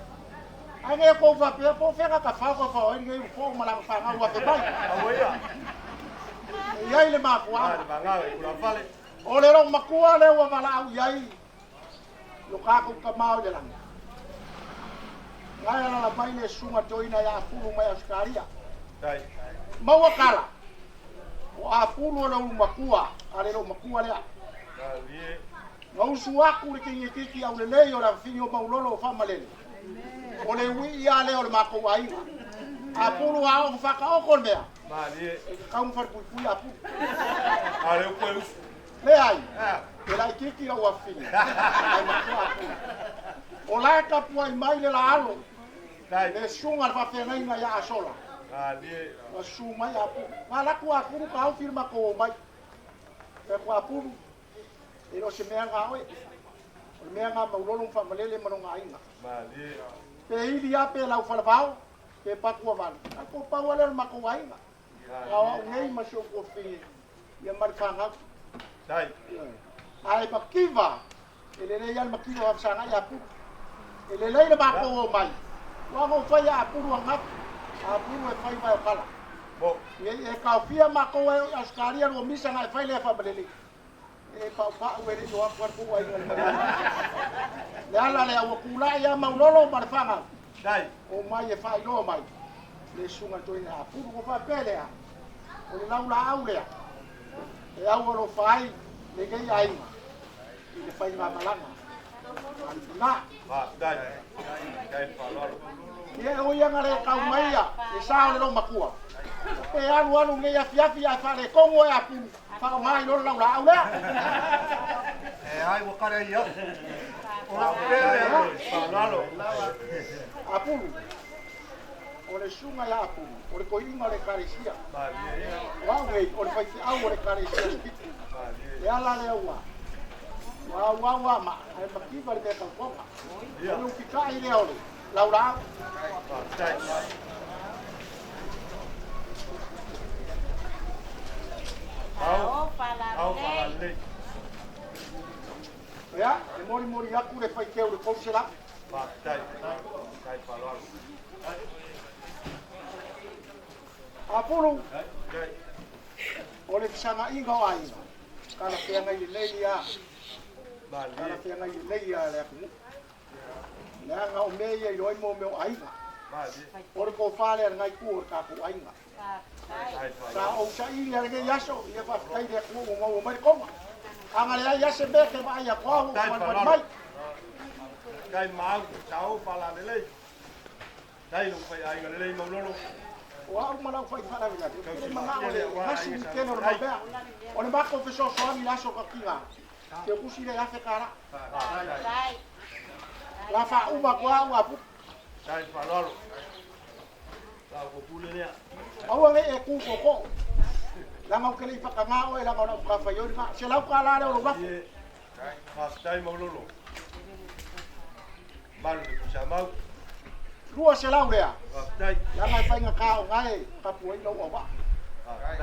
ange ko va pe ko fega ka fa ko fa ngai fo malang fa nga wa pe bai Awoia. ia le ma ko Ah, banga e kula fale. o le ro makua le wa mala au iai lo ka ko ka mau le lang ngai ala la mai le sunga toina ya fulu mai australia Dai. mau kala o a fulu le makua ale ro makua le Dai. ngau suaku le kingi kiki au le lei o la finyo maulolo o famalele o le wi ia le o le mako wainga a pulu a o faka o kon mea Mali. kaum far pui a pu Are o ko. le ai Ah. e la kiki au a finyo ai makua a pu o la ka puai mai le la alo Dai. le sunga fa fena inga ya a sola Mali. o su mai a pu ma la ku a pulu ka au firma ko mai e ku a pulu e no se mea nga oe o mea nga maulolo famalele manonga inga Mali. pe ili a pe lau falafao pe pakua vale a ko pau ale ma ko wainga a ngai ma so ko fi ya mar fanga Dai. ai pa kiva ele le yal ma kiva sa na ya pu ele le ma ko mai wa ko fa ya pu wa ngap a pu e fa ba kala Bo. e ka fia ma ko e askaria no misa na fa le fa belele e pa we ri wa kwa ku wa le ala le wa kula ya ma lolo mar fanga Dai. o mai e fai no mai le sunga to ina puru ko fa pele a o le laula aulea e au lo fai le gai ai le fai ma malanga na Ma dai. Dai pa lor. ye o ia ngare ka mai ya e sa le lo makua e alu nge ya fia fa le kongo e apu fa mai lo laula aulea Ai wo kare ia. Ora pele pa lor. apu o le sunga ya apu o le koinga le karesia Mali. wa ngai o le fai au le karesia spiti Mali. le ala le ua wa ma ai makiva le ka kopa Ia. o pika i le ole laura Dai. Au. Au pa le. ya e mori aku le fai ke o le kousela Ma dai. Dai pa lor. apulu Dai. o le sanga inga o ai kana pe ngai le ia kana Mali. pe ngai le ia le aku le nga o me ia i mo me o ai Mali. o le ko fale ngai ku o ka ku ai Dai pa sa lor. o sa i le ngai yaso ia fa kai le ku o mai ko anga le ia se be ke vai a ko o mai Dai mau chao pa la le. Dai lu fai ai le mau lolo. wa o mana fai fala vila ke manga o le hasi ke no ba ba o le ba ko fe so so ni la so ka kinga ke ku si le ya fe kara la fa u ba kwa wa pu Dai pa lor. La ko pule le. au nge e ku ko la ngau ke le fa ka nga o la ngau ka fa yo ma se la ka la le o ba Ye. Pas dai mau lolo. Mal de chamau. lua se la le Pas dai. la ngai fa nga ka o ngai ka pu no o ba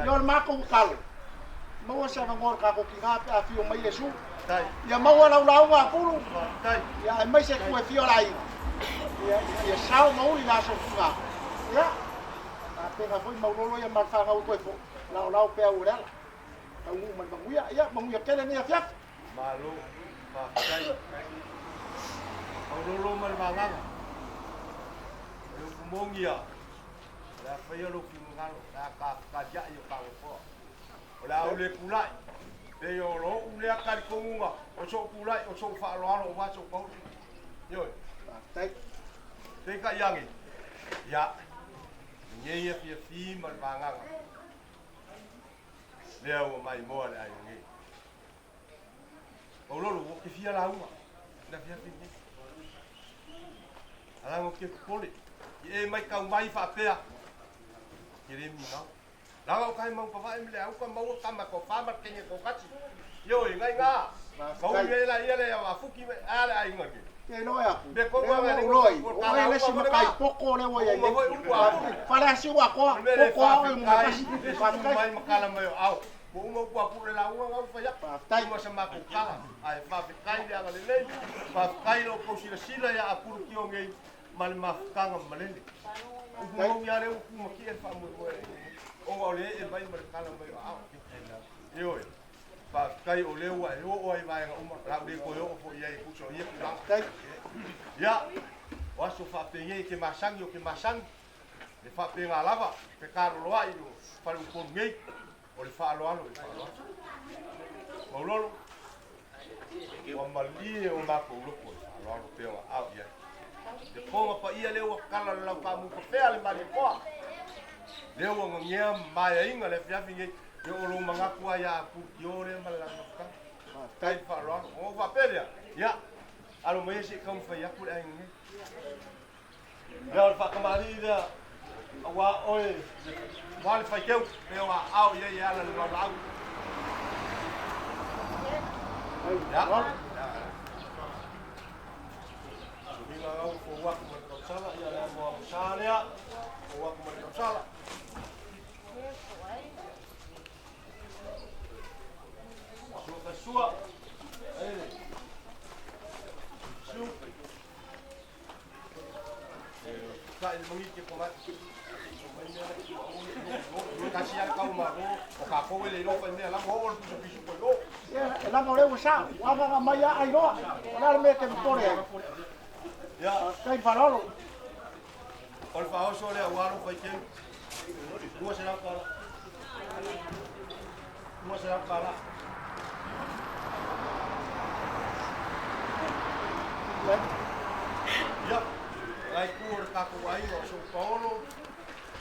yo ma ko ka mo se nga ngor ka ko kinga pe a fi o mai le su Dai. ya ma wa la nga pu Pas dai. ya mai se ku e fi o lai ya sao mo ni la so kinga ya a pe ka foi maulolo ya mar fa nga ko fo la pe o la au man ba ya mo ya kele ni ya Malu. Pas dai. Mau lolo mal bangang. Lu kumongia. La fa yo lu kingal. La ka ja yo pa ko. Ola ole kulai. Te yo lo ule akari kongunga. O so kulai o so fa lo alo wa so ko. Yo. tai Te ka yangi. Ya. Nye ye fi mal bangang. Leo mai mo le ai ngi. O lo lo ke fia la uma. Na fia fi. Ala mo ke poli. E mai ka mai fa pea. Kiri mi na. La ga kai mau pa vai mi le au ka mau ka ma ko fa ma ke ko kati. Yo ngai nga. Ko ye la ye le wa fuki me ala ai ngi. ke no ya pu Be ko wa le ni loi ko o le si ma kai poko le wo ya fa la si wa ko poko o mo ka si mai makala mai au. Ko mo ko pu la u fa ya pa tai mo sama ko kala ai fa kai dia ngale le fa kai lo ko sila ya apu ki o ngai mal ma kanga malele mo mi are ku mo ki fa mo o le e vai mo kala mo a yo fa kai o le wa o ai vai ga uma la de ko yo fo ia ku so ia ku la kai ya wa so fa pe ye ke masang yo ke masang le fa pe nga lava pe karo lo ai yo fa lu ko ngai o le fa lo alo o lolo o mali o ma ko lo ko lo alo pe wa au ia de ponga pa ia le o kala la pa mu ko fe ale mali ko le o ngia mai inga le fia finge yo lo manga ku ya ku yo le mala ka tai fa lo o va peria ya alo me se kom fa ya ku ai ngi ya fa kamari da wa oi wale fa keu pe wa au ya la lo au ya bila au ko wa ko sala ya la mo sala o wa ko sala sua su kai mo ngi ko ma kasi ya kau ma o ka ko le no fa ne la mo o tu bisu ko lo la mo le sa wa ga ma ya ai no la me ke to le ya kai farolo ol fa o so le wa lo fa ke mo se la para mo se la para ya ai ku ka ko ai no so paulo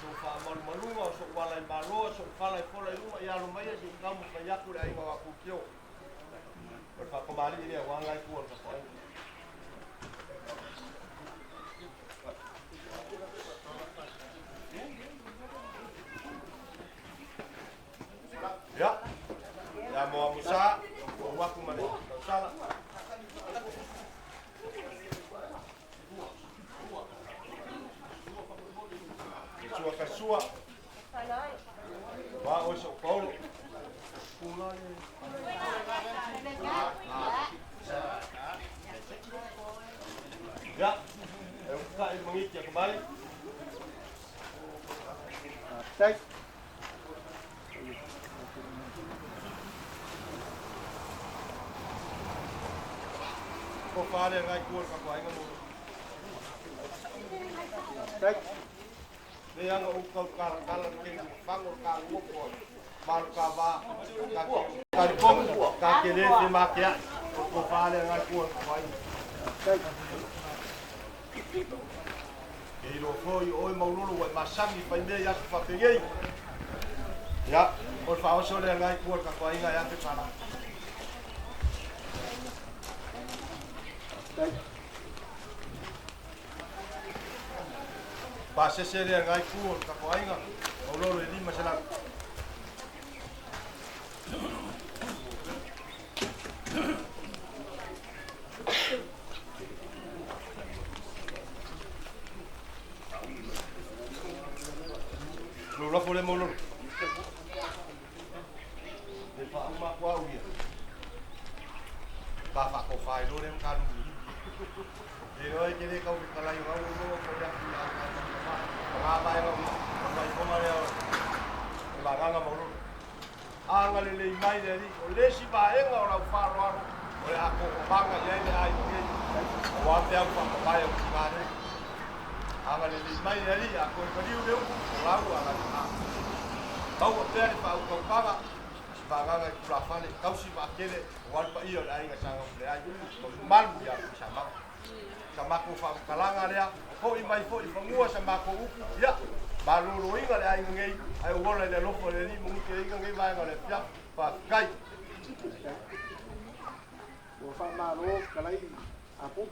so fa mal malunga so wala balo so fala fola luma ya lo mai si kamu fa ya ku ai wa ku kio por fa ko mali ni wa lai ku ka ko ya ya mo musa wa ku mali sala sua kasua wa o so paulo ya eu kai mangiti kembali tai ko fale ngai ku ka ko ai ngamu tai le anga o ka kala ke fango ka o ko mal ka ba ka ko ka ke le te makia ko fale ngai ku ka ai tai e lo foi o maululu wa masangi fa me ya fa pengei ya por favor so le ngai ku ka ko ai ngai ate para tai ba se se le ngai ku ka ko ai nga o lo le lima sala lo fole mo lo le fa ma kwa u ya ba fa ko fai lo le ka lu e oi ke le ka u ka la yo ga u ko ya ba ba yo ba ko ma le ba ga nga mo lo anga le mai le ri o le si ba e nga o la fa ro o ya ko ba nga ye le ai ke wa te a fa ba yo ki ba le anga le mai le ri a ko ko ri u le u la u ala ka ba o te fa u ko ba ba ga nga ku la fa le ka si ba ke le wa ba i o ai nga sa nga le ai ko mal ya sa ma sama ko fa kalanga le ko i mai fo i fa mua sama ko u ya ba lo lo inga le ai ngai ai o le le lo fo le ni mu ke inga ngai ba nga le pia pa kai o fa ma ro kalai apu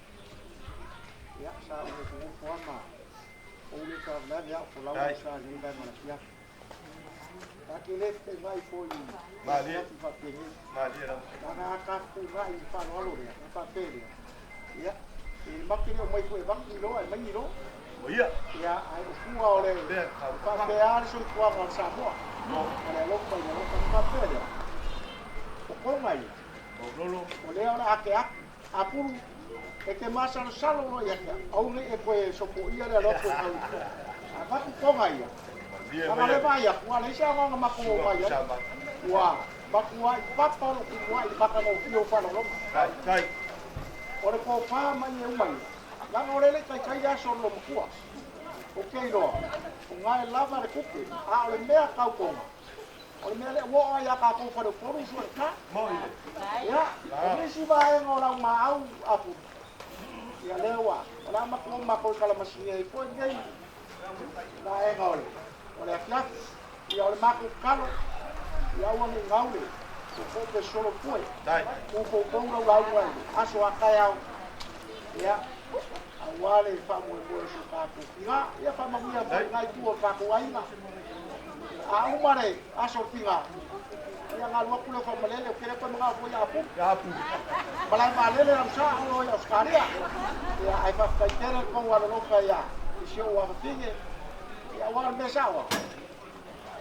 ya sa o ko ma o le ka na ya o la sa ni ba ma ya Aki le te vai foi Mali. fa peni Mali era. na ka te vai fa no lo le fa peni ya e makini o mai foi banki lo ai mai lo O ia. ya ai o fu o le Be, fa pe ar so kwa sa mo no le lo pa no fa peni konga ia. O lea ora ake ake. A puru e ke masa no salo no ia kia. Aunge e koe sopo ia lea loko kau. A vaku konga ia. Kama le vai a kua le isa wanga mako o vai a. Ua, maku ai papa lo ku ai baka no fio whano loma. Kai. Ore ko pā mai e umai. Langa ore le kai kai aso lo mkua. O kei roa. O ngai lava le kuke. A ole mea kau konga. Ole mea le wo ai a ka kou whare poru sua ka. Ia, o nisi va e ngō rau ma au apu. Ia lewa. Ora mako mako kalamasi e koe ngei. Na e ngōre. Ole akiaki. Ia ole mako kalo. Ia ua me ngaule. Ko pe solo pue. Ko konga lau wai. Aso akai au. Ia. Awale famu e boe su kaku. Ia fama mia ngai tua kaku aina. A umare aso pinga. Ia ngā lua kule wha malele o kere koe mga fo ia apu. Ia apu. Malai malele am sa alo ia Australia. Ia ai whakaitere konga roka ia. Isio ua whapinge. Ia wala me sawa.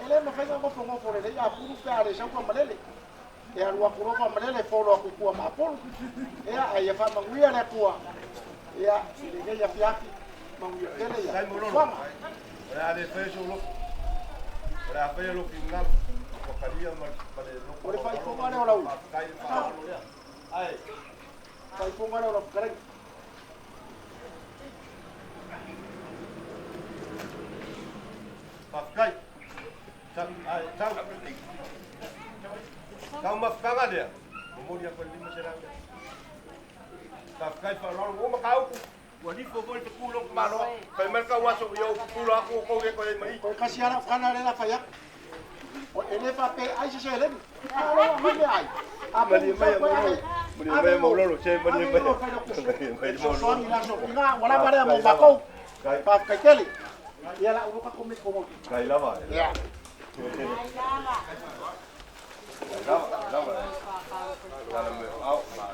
Ele ma whainga ngofo rele ia apuru pe are sa wha malele. Ia lua kuro wha malele folo aku kua mapolu. Ia ai e wha manguia le kua. Ia le ngeia fiaki. Manguia kele ia. Sai mololo. Wama. Ora ade feso lo. Ora fe lo final. Porcaria ma le lo. Ore fai ko ngare ora u. Kai fa lo ya. Ai. Fai ko ngare ora kare. Paskai. Ai, tau. Tau mafkanga dia. Kemudian ko lima serang. Paskai fa lo mo makau. Wali fo ko te kulo malo. Kai merka waso yo kulo aku ko ge ko mai. Ko kasi ara kana le la faya. O ele fa pe ai se le. Alo ma le ai. A Mali mai mo lo che mali mai. Mai mo So ni la so pinga wala bare mo bako. Pa ka kele. Ia la uruka ko me ko. Kai lava. Ya. Lava. Lava me au ma.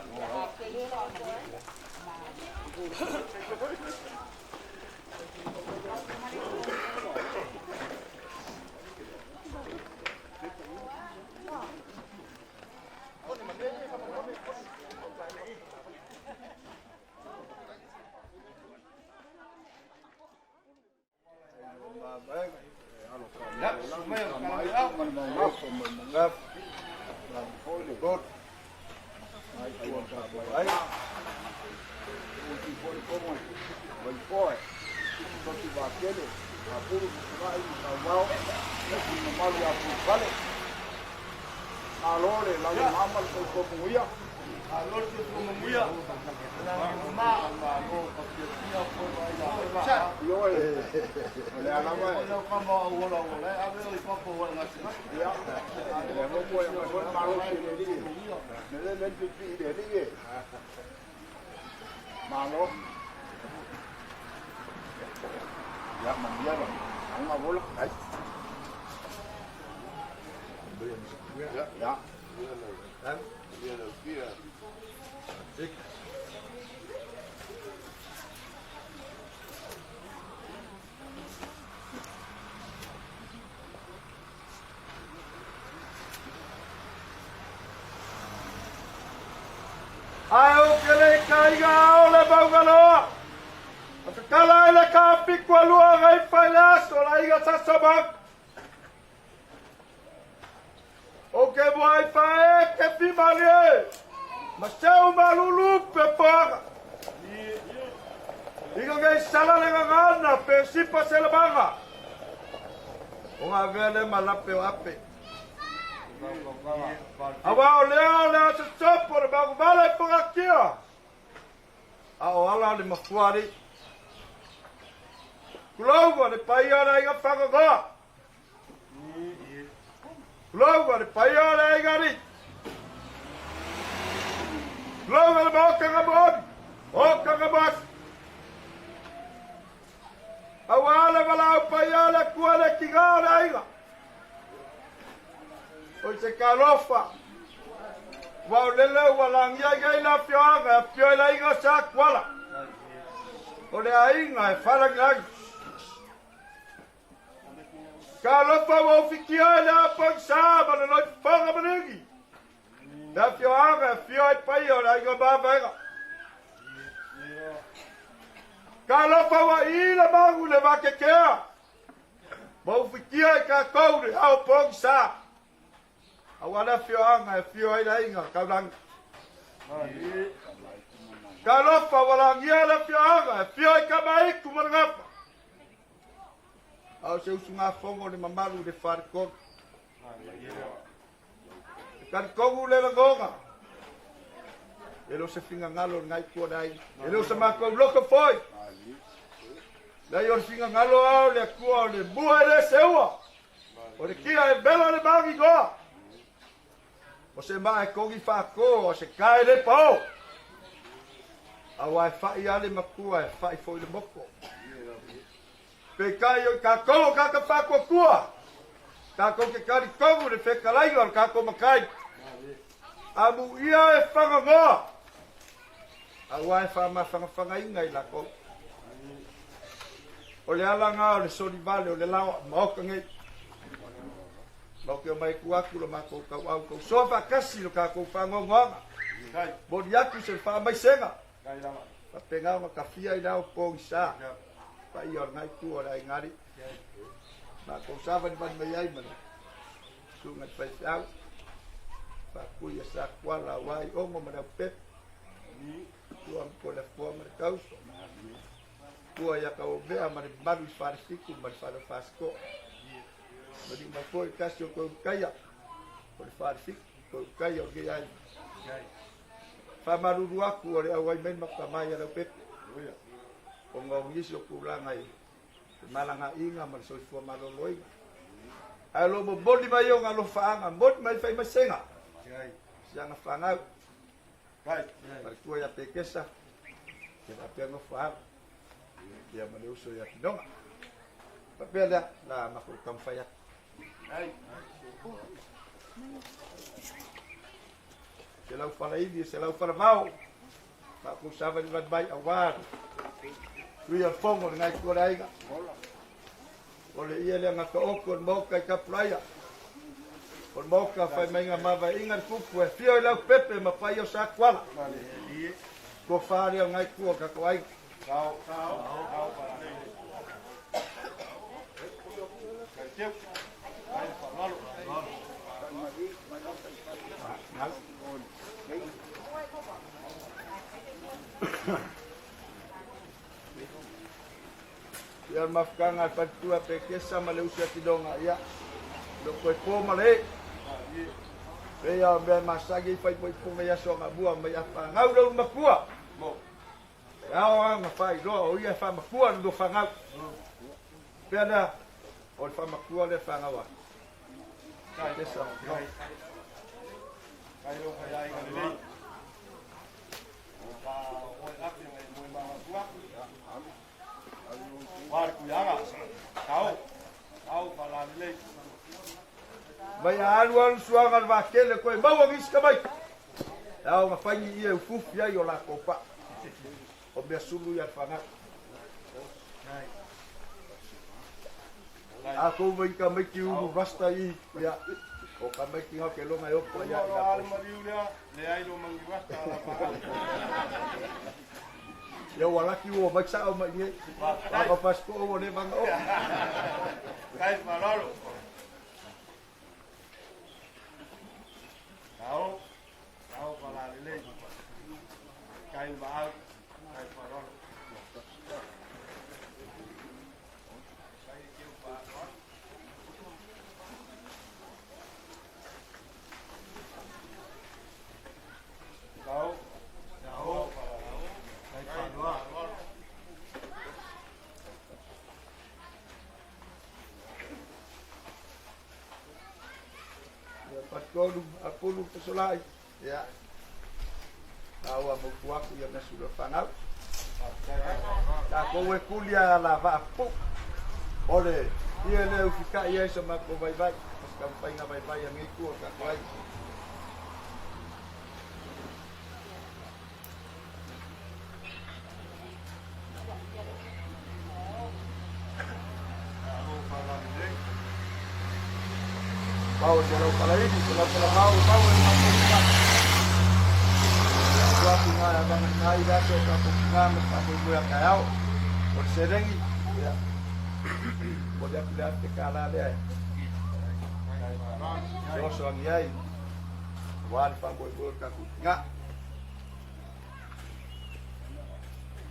Alore la mama ko muia. Alor tu muia. Ma no Yo le ala ma. Yo como wala wala, abe o papo wala ngasi. Ya. Le mo mo ko maro le di. Le le pi de di. Malo. Ya mandia ba. Ang abola. Ai. Ya. Ai o que le caiga o le baugalo. Kala ile ka pikwa lua gai failas o la iga sasabak. O que vai fazer que fimalie. Mas seu malulu pepara. Diga que sala le gana, persipa se la baga. O nga vele malape o ape. Awa o lea se sopo le bagu bala e ponga kia. A o ala le mafuari. Kulauga le paiara iga whakaga. Kulauga le paiara iga ri. Kulauga le maokanga mooni. Okanga mooni. Awa le walau paiara kua le kigara iga. O se karofa. Wau lele walangia gai la pioanga. Pioila iga sa kuala. O le ainga e whalangagi. Ka lopa wau whikia e lea pang sā mana noi whanga manegi. Da fio anga, fio ai pai o la inga baba. Kalau fawa ila mangu le vakekea. Mau fikia i ka kaure, au pong sa. Awana fio anga, fio ai la inga, kaulang. Kalau fawa langia la fio anga, fio ai ka mai kumarangapa. Au se usunga fongo ni mamalu de farikon. Kan kongu le langonga. Elo se finga ngalo ngai kua dai. Elo se mako loko foi. La yo finga ngalo au le kua le bua le seua. O le kia e bela le bangi goa. O se mai kongi fa ko, o se kai le pao. Awa e fai ale makua e fai foi le moko. Pe kai o ka ko ka fa ko kua. Ka ko ke kari kongu le feka laigo ka ko makai. Abu ia e whanga ngā. Awa e whanga inga i lako. O le ala ngā o le sori vale o le lawa maoka ngai. Mauke o mai kuaku lo mako kau au kau sofa kasi lo kako whanga nganga. Bodi aku se wha mai senga. Pa penga ma kafia i nao pōngi sā. Pa i or ngai tu o rai ngari. Mako sawa ni mani mai ai mana. Sungat pai fiau. Kuya sa kuala wai ongo mana pep tuam kola forma kaus kuya ya kau bea mana baru farsiku mana fara fasko mari ma foi kasio ko kaya por farsik ko kaya o gaya fa maruru aku ore awai men makamaya la pep ongo ngiso kulangai malanga inga mar so fo maloloi alo mo bodi mayo ngalo faanga mod mai fai masenga Jangan fangau. Baik. Bertua ya pekesa. Kita pengen faham. Dia manusia ya kidong. Tapi ada lah makhluk kamfaya. Baik. Selau fala ini, selau fala mau. Pak Kusawa di baik awal. Dia fongo ngai kurai ga. Oleh ia yang ngaka okon mau kai kaplaya. Por moka fai mai ngā mawa ingar kupu e fio i lau pepe ma pai o sa kuala. Ko whāre o ngai kua kako ai. Kau para nei. Kai teo. Kai whanalo. Ia mafkanga patua pe kesa ma le usia tidonga ia. Loko e pō male. Pea mea masagi fai poi punga ya so ngabua mai apa ngau lau makua. Ao nga fai roa o ia fa makua ndo fa ngau. Pea na o fa makua le fa ngawa. Kai tesa. Kai ro kai ai ngale. O pa o api ngai mo ma makua. War ku yanga. Au pala le. Vai alu suanga vakele ko mau ngiska mai. Au mafanyi ia ufufi ai o la kopa. O me sulu ya fanga. Aku mai ka mai ki u basta i ya. O ka mai ki ho ke lo mai o ko ya. Le ai lo mangi basta la pa. Ya wala ki o mai sa o mai ni. Ka pas ko o ne bang o. Kai malalo. Kau para lele, kain bahal, kain paron. Kau para kain paron. Patkodu apulu pesolai ya awa bukuaku yang sudah fanau tak kowe kuliah la vapu ole ia le ufika ia sama ko bye bye pas kampai nga bye bye yang iku tak kuai Mau jalan pala ini, jalan pala mau yang masuk. aku ngaya banget ngai dah tu aku ngam aku buat kau. Bersedeng ya. Boleh lihat tekala dia. Sosok yai. Wan pangkul kaku ngak.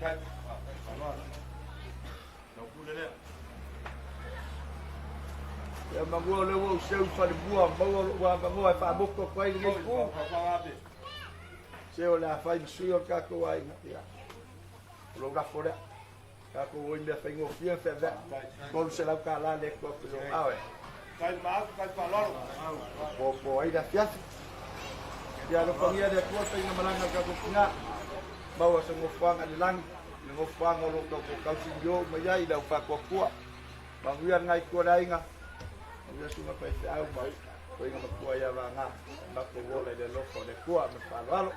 Kan. Ya mangua lewo seu fa de bua bawa bawa fa boko kwai ni ku. Seu la fa suyo ka ko ai ya. Lo ga fora. Ka ko winde fa ngo fia fa va. Kon se la ka la de ko lo awe. Kai ma kai pa lo. Po ai da fia. Ya lo pangia de ko fa malanga ka ko nga. Bawa se ngo fa ngal lang. Ngo fa ngo lo ko ka sinjo ma ya ida fa ko ku. Bang wian ngai ko dai nga. Ia sunga pai te au mai, koi ngā makua ia wanga, mako wola i le loko le kua me whalalo.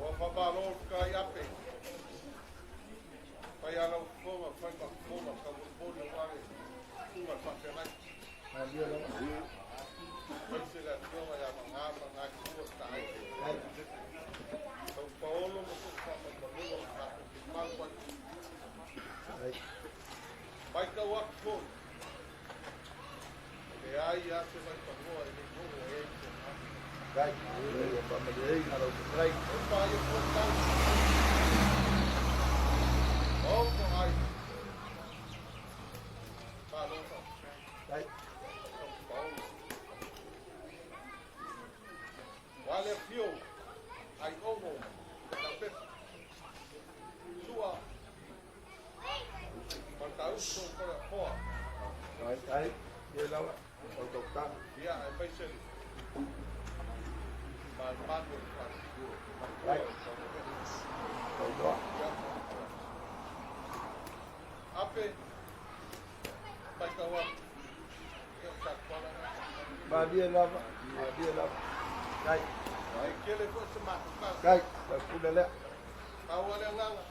Wa whabalo kai ape. Pai ana ukonga, pai makonga, ka mupone wale, kunga whapenai. Pai se la tonga ya mangama, ngā kua kai. Sau paolo mo ko kama manua ka ki mangwa. Pai ka wak ko. Le ai ya se mai panua e ko e. Kai, yo pa me dei na lo trai. O pai ko tau. O ko ai. Pa lo ko. Kai, Wale fio. Ai omo. Na pe. Sua. Mantau so para fora. kai, ye la o to ta. Ya, ai pai se. Man ko fa. Kai, o to. Ape. Pai ka wa. Ya ta kwana. Ba dia la. Kai, Ai kele ko se mata ka. kai, ba ku le. Kau ale nganga.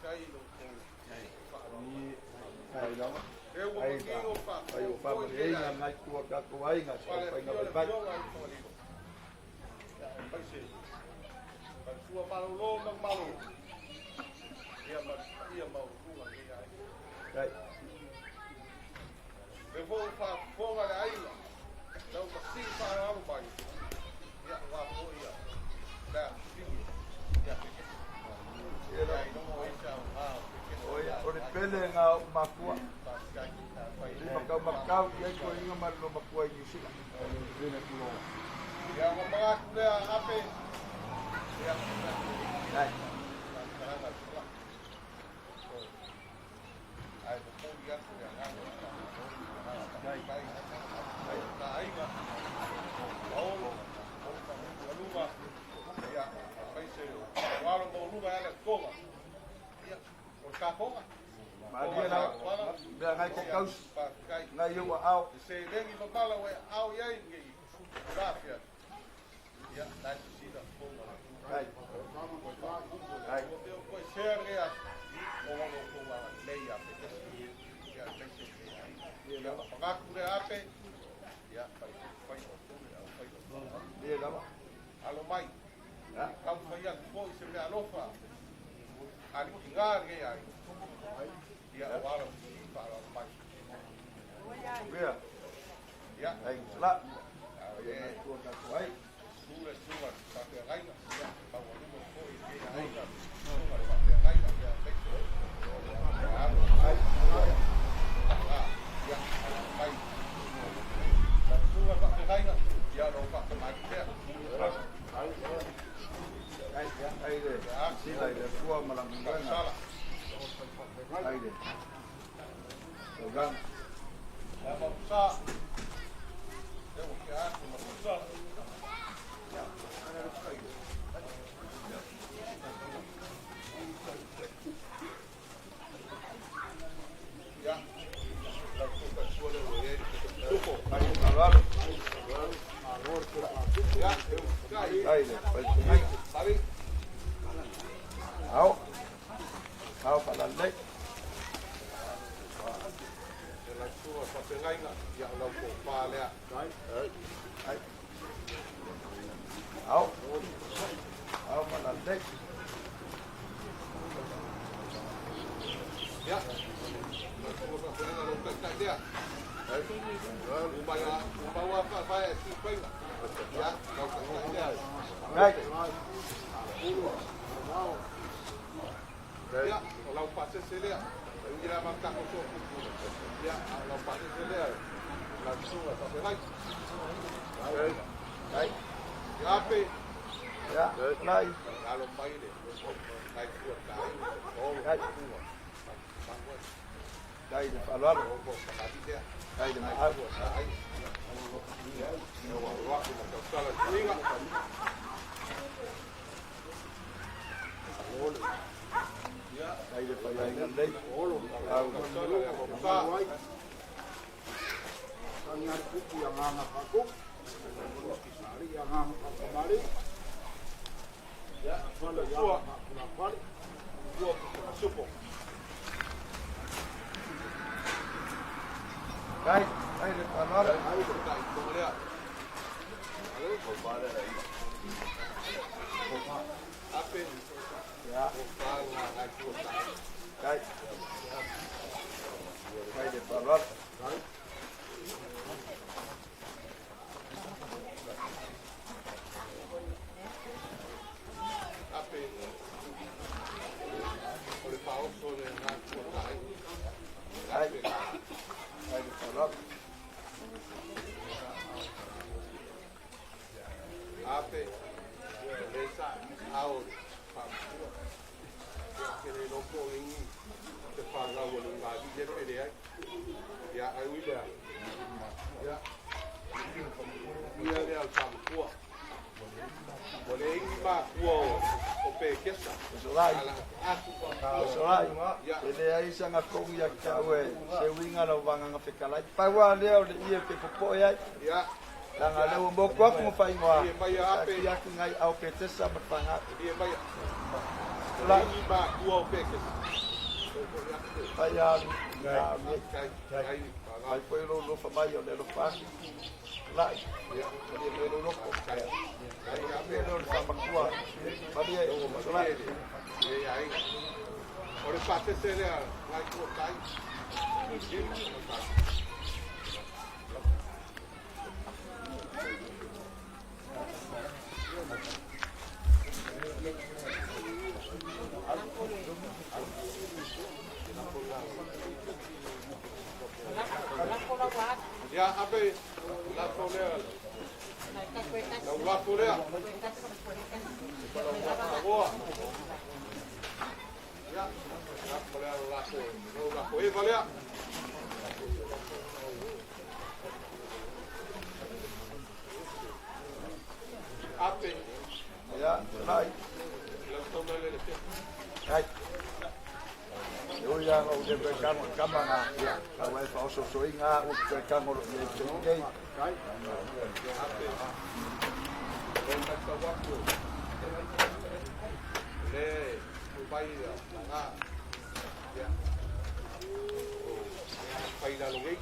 Kai lo ko. Kai la. E wo ki o fa. Ai o pa me dei na nai ku ka ko ai nga so pa nga ba. Pai se. Ka sua pa lo mang malo. Ia ma ku nga ni ai. Kai, E vo fa fonga le ai. Não consigo parar o pai. Ya wa ko ya. Da, sim. Ya. Ya não vou deixar. o le pele nga makua. Ni makau ye ko inga ma lo makua i sila. Ni ku lo. Ya mo mga kule ape. Ya. Kai, Ai ko ya ko ya nga. Kai. Ai ga. Paulo. Luga. Ya. Pai se. Walo mo luga ala konga. Ya. O kaponga. ma dia la. Dia ngai ko kaus. Kai. Ngai yo au. Se lengi babala we au yai ngi. Gracias. Ya, dai sida konga. Kai. Kai. Eu conhecer as o konga lei a pe. Ya, pese. Ya, pagar kure ape. Ya, pai o Dia la. alo mai. Ya. Kau fai ko se me alofa. Ali kingar nge ai. Ya, wala para mai. Dia. Ya, Ai sala. ya. Ko ka ko ai. Sura para que gaina. Ya, para o número ko e que gaina. Para que gaina ya pese. Ai. Ya, mai. Sura para que gaina. Ya no para que mai. Ai de. Sila de tua malam ngana. Sala. Ai de. Program. Ya mau sa. Eu que acho uma sa. Ya. La puta suele oír. Tupo. Ai salvar. Ya, eu caí. Ai de. Ai. Sabe? Au. Au para le. pengainga ia lau ko palea. Au. Au mana dek. Ya. Ko pengainga lau kai dia. Ubawa apa si penga. Ya, lau kai dia. Baik. Ya, lau pase selia. Ira maka ko. Ya, lau pase selia. La suga ta pengai. Baik. Ya ape. Ya, lai. Kalau pai de. Kai kuat kai. Oh, Baik. Đây là phải loát. Đây là áo. Đây là phải dành gần đây. Sangat kuku yang hangat aku. Hari yang hangat kembali. Ya, kalau yang kembali. Gua supo. Đây là phải loát. Dạ. Đây. Đây là phải loát. Đây. Đây là phải loát. Ape, lesa, ao, kene loko ini, te whanga wanu ngāgi te pere ai, ia ai uilea, ia, ia lea tāmukua, o le ingi mā kua o pē kesa, Solai. ala atu Solai. Ele ai sanga kongi ya kawe. Se winga no vanga fekalai. Pawa leo le ie pe popo ai. ia, Tanga le mo kwa ku fai ngoa. ia mai ape, Ya ki ngai au pe tesa matanga. ia mai, La ingi mā kua o pē kesa, fai ya ya me. kai, Ai foi lo fa mai o le lo fa. La ia, le lo lo ko. kai, Le lo fa makua. Bali ai o solai. Ore pate sele lai ko kai. Ya ape la fonera. La fonera. Boa. Ya, la fonera la ko e valea. Ape Ya, lai. la fonera le te. Ai. Yo ya o de pekan kamanga. Ya, ka wai fa so so inga o pekan o le te ngai. Ape. Onda ka waku. Le pai la. Ya. Pai la lungai.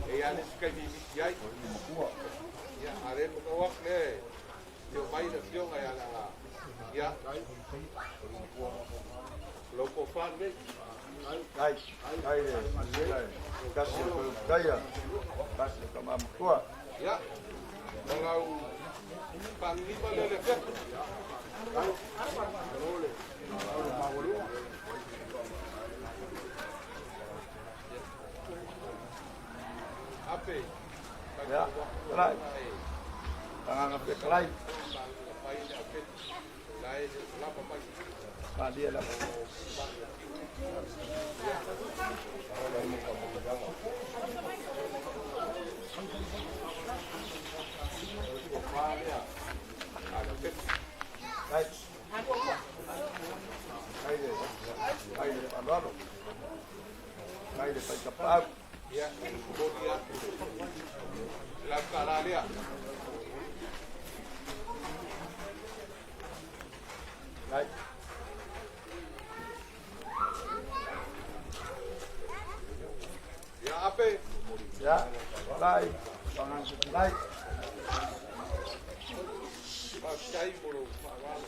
E ane skai mi ai. Ya, are mo wak le. Yo pai la fio ngai ala. Ya. Loko fan me. Ai, ai le. Kasi ko kaya. Kasi ko mamkua. Ya. Kalau panglima le le fek. Ape. Ya, lai. Tanga pe lai. Pai le ape. Lai la papai. Pa dia la. Lai. Ai le panado. Ai le pai kapau. Ya, kemudian la kalalia. Lai. Ya ape. Ya, lai, pangan lai. Paskai moro whawalo.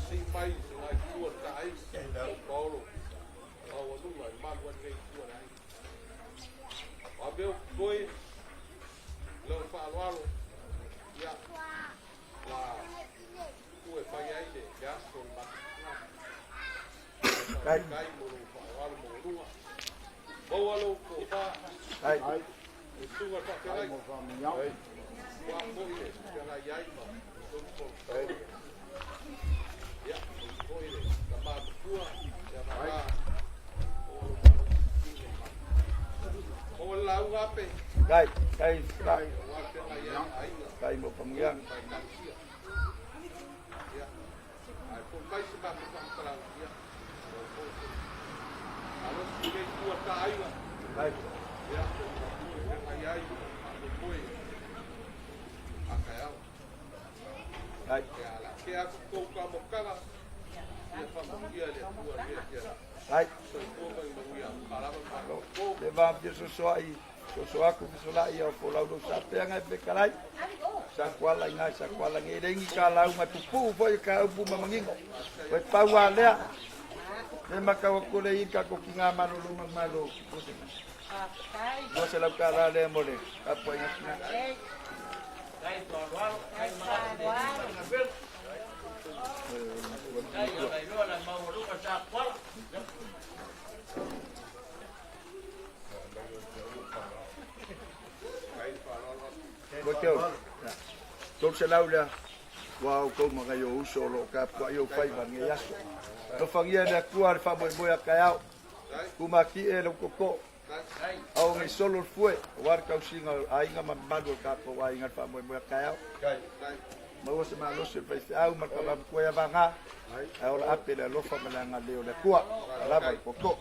Si mai se ngai kua kai. Paulo. Awa lunga i malua nei kua nei. Abel koi. Lo whawalo. Ya. La. Kue whai aile. Ya. Son makina. Paskai moro whawalo moro lunga. Bawalo ko pa. Ai. Sunga whakerai. Ai. Wa moile, kala yai ma, ton ko. Ya, moile, kama tua, ya ma. O la uape. Kai, Wa kala yai ai. kai mo pangyang. Ya. Ai pun kai se ba ko kala ya. Alo ke tua ta ai. Kai. Ya. Kala yai. Kai. Que a coca mocada e familia de tua vida. Kai. Sou pouco e ia falava Le va pia so ai. So aku so la ia ko lau do sa pe ngai pe kalai. Sa kwala ngai sa kwala ngai rengi ka lau ma tupu foi ka upu mamangingo. Foi paua lea. Le maka ko le ika ko kinga manu lu malu. Mo se la ka la le mole. Apa yang na. Kai walo, kai ngabel. Kai ngai lo la mau lu ka sa kwala. Boteu. Tol se laula. Wow, ko mga yo uso lo ka pa yo fai ba ngi yaso. No fangia na kuar fa boy akayao. Kumaki e lo koko. Au ngi solo fue. War ka usinga ainga mabado ka ko wa inga fa boy akayao. Mau se malo se fa au marka ba ko ya banga. Au la ape la lo fa malanga leo le kua. La ba koko.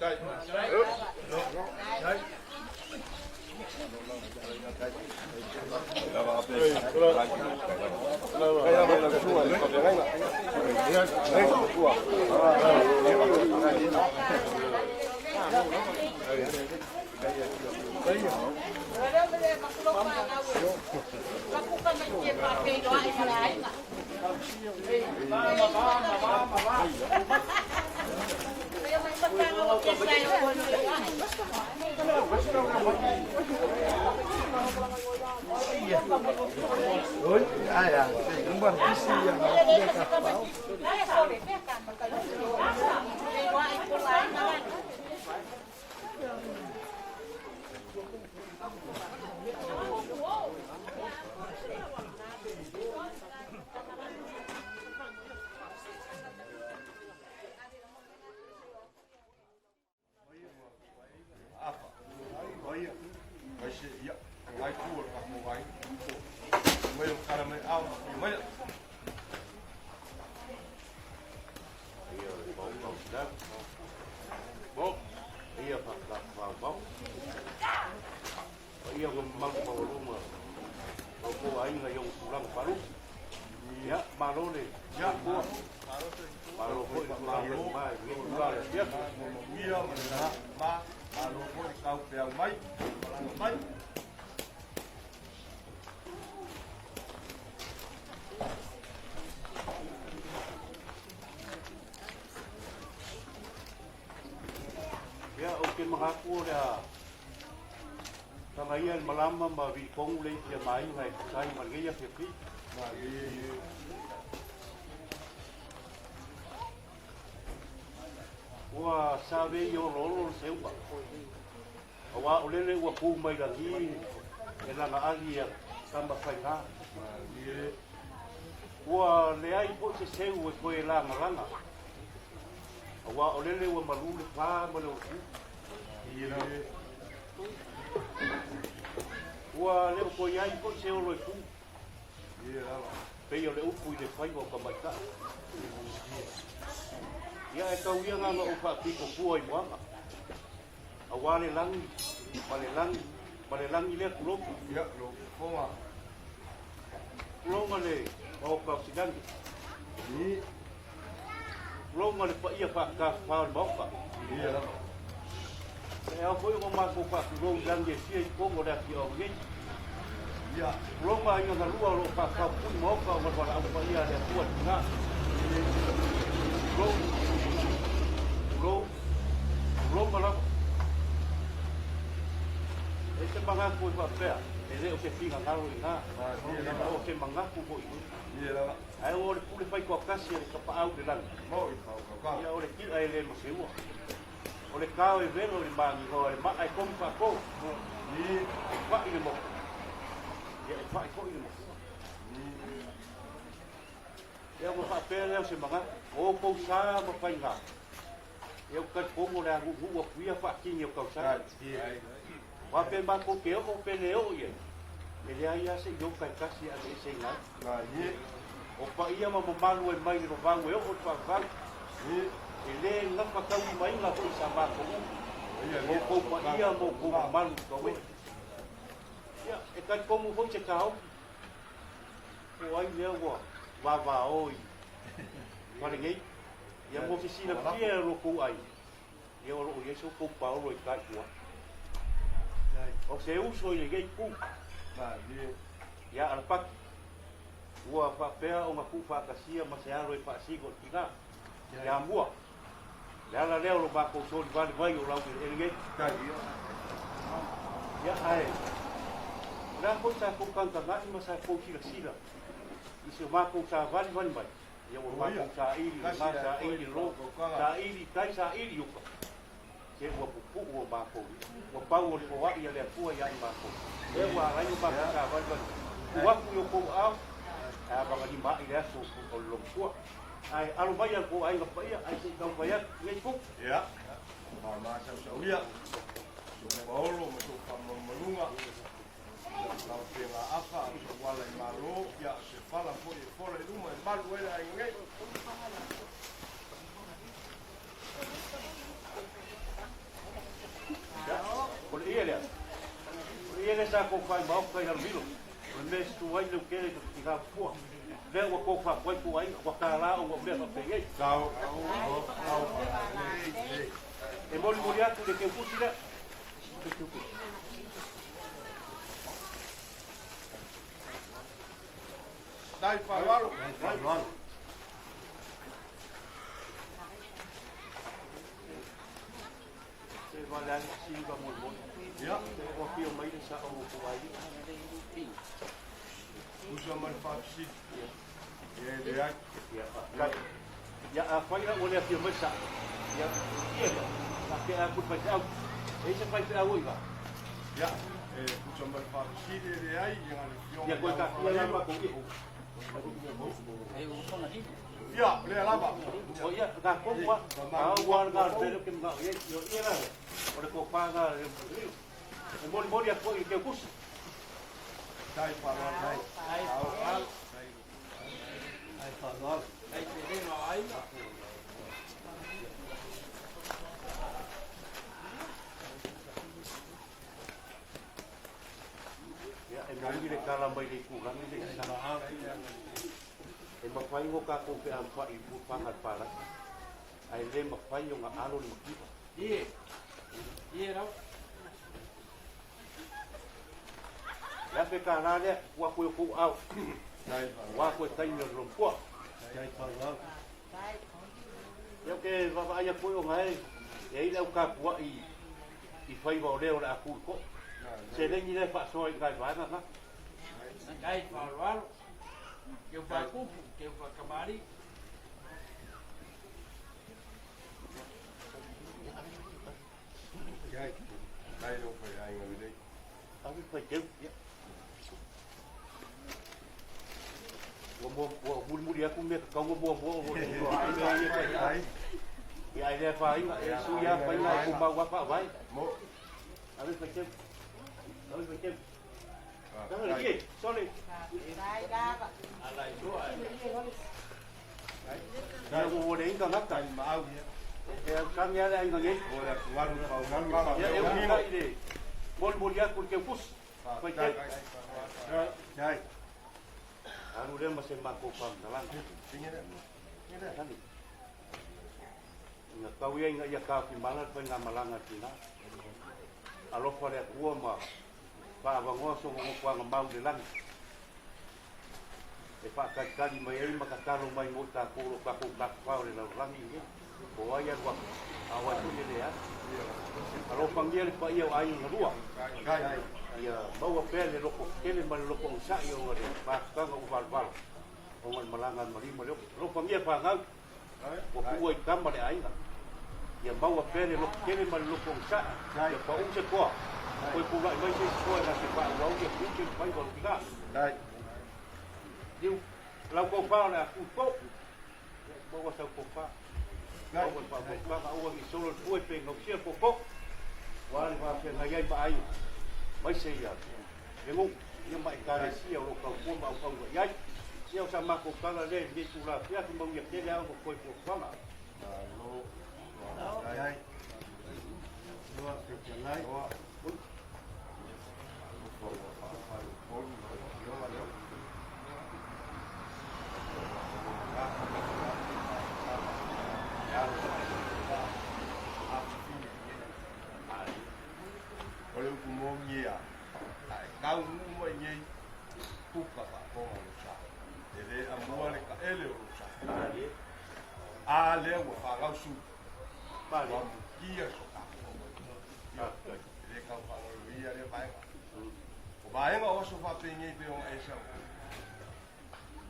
Oi, ya, kembang isi yang dia kapal. Tangayan malama mabipong lay siya mayo ngay kasay margaya fifi. Wa sabi yo lolo seuba. Awa ulele wa ku mai lagi ena nga ali tamba faina. Wa le ai po se seu ko ela nganga. Awa ulele wa marule pa malo ku. Wa le ko yai ko se o lo ku. Pe yo le upu le fai ko mai ka. Ya e kau ia nga o fa ki ko ku ai mo. Awale lang, male lang ile ku lo. Ya, lo foma. Lo male o ka sidan. Ni Lo male pa ia fa ka fa mo ka. iya la. ao foi o mako pa ku dan de sia ko mo da ki o ge ya roma ina na lua lo pa ka pu mo ka mo ba au pa ia de tua na roma la ese manga ku pa pea ele o se pinga ngalo ina o se manga ku ko ai o le pule pai ko kasi ka pa au de lan mo i ka ya o le ki ai le mo se u o le kao e vero le mangi ho le mai kom pa ko ni pa i mo ya pa ko i mo ya mo pa pe le se manga o ko sa mo pa nga eu ka ko mo la gu gu ku ya pa ki ni ko sa wa pe ma ko ke o pe le o ye ele ai ase yo ka kasi a se nga ni o pa ia mo malu e mai no vangu e o pa va ni ele na pa ka mai la ko sa ba ko o ko pa ia mo ko malu ko we ya e ka ko mo ho che ka o ai le wa va oi para ngai ya mo oficina pia ro ko ai eu ro ye so ko pa ro ka ko o se uso ye ngai ku ba ya al pak ua whapea o maku whakasia ma se aro e whaasigo tina ya mua leala leo lo bako sori vale vai o lau e nge ya ai ra ko sa ko kanta ngai ma sa ko sila i se mako sa vale mai ya o mako sa ili ma sa ili ro sa ili kai sa ili yo se ua pupu o mako o pau o wa ia le tua ya mako e wa ra yo mako sa vale ua ku yo ko au ba ni ma ile so ko lo ko ai alo vai ko ai ga ia ai se ka vai ngai ko ya ma sa ia so paulo mo so pa mo lunga la pena apa so wala i malo ya se fala fora i luma e malu era ai ngai por ele sa ko fai mau kai al vilo mes tu ai lo que ele te dá pô le o ko fa ko ai ko ka la o me fa pe ei sao e mo moria tu de que pusila dai fa valo se va la si va mo ya o que o mai sa o ko ai usa mal fácil ya apa ya boleh filme sa ya pakai aku pasal ese pai pe agua iba ya usa mal fácil de ahí ya ko ka ya la ko ya le lava o ya ka ko wa ga pero que ma yo era por ko paga el mori ya ko que kus dai para dai ai para ai te no ai ya e mai le kala mai le ku ga le sana e ma fai ho ka ko pe am fa i pu pa ha para ai le ma fai yo nga alo le ki ra ya pe kana le wa ko ko au wa ko tai no ro ko dai pa la yo ke va va ya ko ngai e ile ka ko i fai va le ora ku ko se le ni le fa so i kai va na dai pa la yo fa ku ke fa kamari dai no fa ai ngai abi fa ke wo muri aku me ka wo ai ya ile fa ai su ya fa ai ku ba wa fa vai mo abi fa ke đang là gì sorry dai da ba alai do ai dai wo de ka nak tai ma au ya kan ya ai ngai wo la ngan ya eu ni ai de muri aku ke pus fa ke dai anu dia masih maku pam dalam kan nggak tahu ya nggak ya kau malah pengamalanga Cina alofa le kua ma whaawangoa so mo kuanga mau le langi. E whaakakari mai ei makatalo mai mo tā kōro kako kakapau le lau rangi nge. Ko ai arua awa tune le ati. Alofa ngia le pa ia o ayu na rua. Ia maua pēr le loko kele ma le loko usai o ngare whaakanga uwalwala. O ngan malanga marima leo. Alofa ngia whaangau. Ko kua i kama le ainga. Ia maua pere loko kere ma loko usai. Ia pa unse koa. Koi purai mai se koa na se pa wau ia kunche mai walu tika. Diu, lau kau whao na aku kau. Maua sau kau whao. Maua whao kau whao. Aua ki solo tue pe ngau sia kau kau. Wale whao kia ngai ai ma ai. Mai se ia. E ngu, ia mai kare sia o kau kua ma au kau wa iai. Ia sa mako kala le, ni kula pia ki mau ia kere au koi kua whanga. Ai. Doa ke jangai. Kalau kumong ia, kau mu ia puka pa ko sa. Ele amua le ka ele o sa. A le wa fa gau su. Pa le kia so ka. Le ka fa lo ia le pai. O bai nga o so fa pe ngi pe o e sa.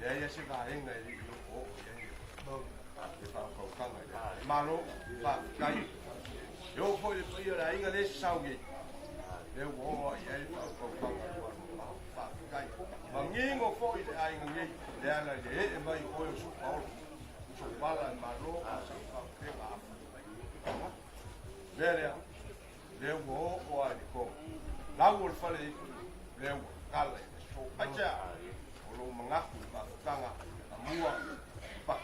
Ya se ka henga i o ya. Le fa ko ka ngai. Malo fa kai. Yo foi le ia la inga le sa ngi. Le wo ia i fa ko ka fa kai. Mangingo foi le ai ngi le ala le e mai o so Paulo. So pala malo sa fa pe ba. Le wo o ai ko. La wo fa le wo kala so aja. O lo mangaku ba kanga amua pa.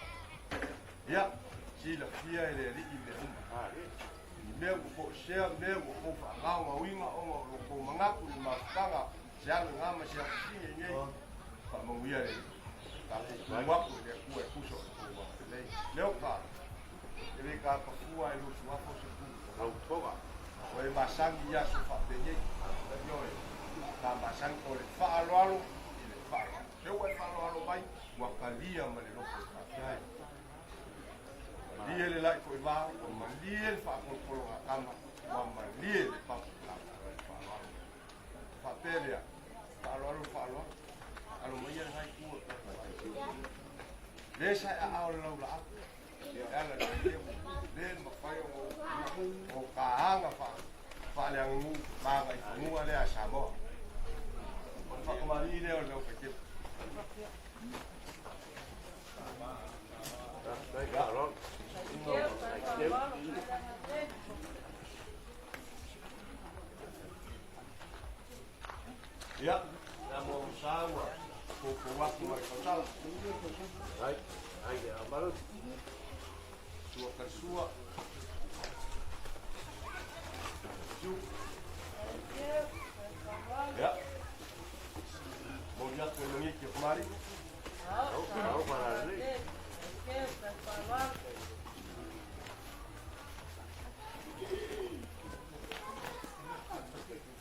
Ya, sila fia le ri le umba. Me ko share me ko fa ngawa winga o lo ko mangaku ma kanga sia ngama sia singe ngai. Pa mo wia le. Ta ko wa ko le ku e kuso ko wa le. Leo ka. Ele ka pa fua e lo sua fo se ku. Au toga. O e masangi ya so fa pe ngai. Yo e. Ta masangi ko le fa alo ile fa. Se o e fa alo mai wa kalia ma le lo ko fa. Lie le lai koe wā, o ma lie le whakopolo ngā kama, o ma lie le papu whāloalo. Whapelea, whāloalo, alo mai ana ngai kua. Le sai a ao le lau la aku, e ala le leo, le mawhai o ka hanga whale angu, mānga i whanua lea Samoa. Whakamari leo leo whakepu. Ya, namo sawa, ko waktu mereka salah. Baik, ayo amal. Suwa kersua. Ya. Mau lihat filmnya kemarin? Tahu para ini.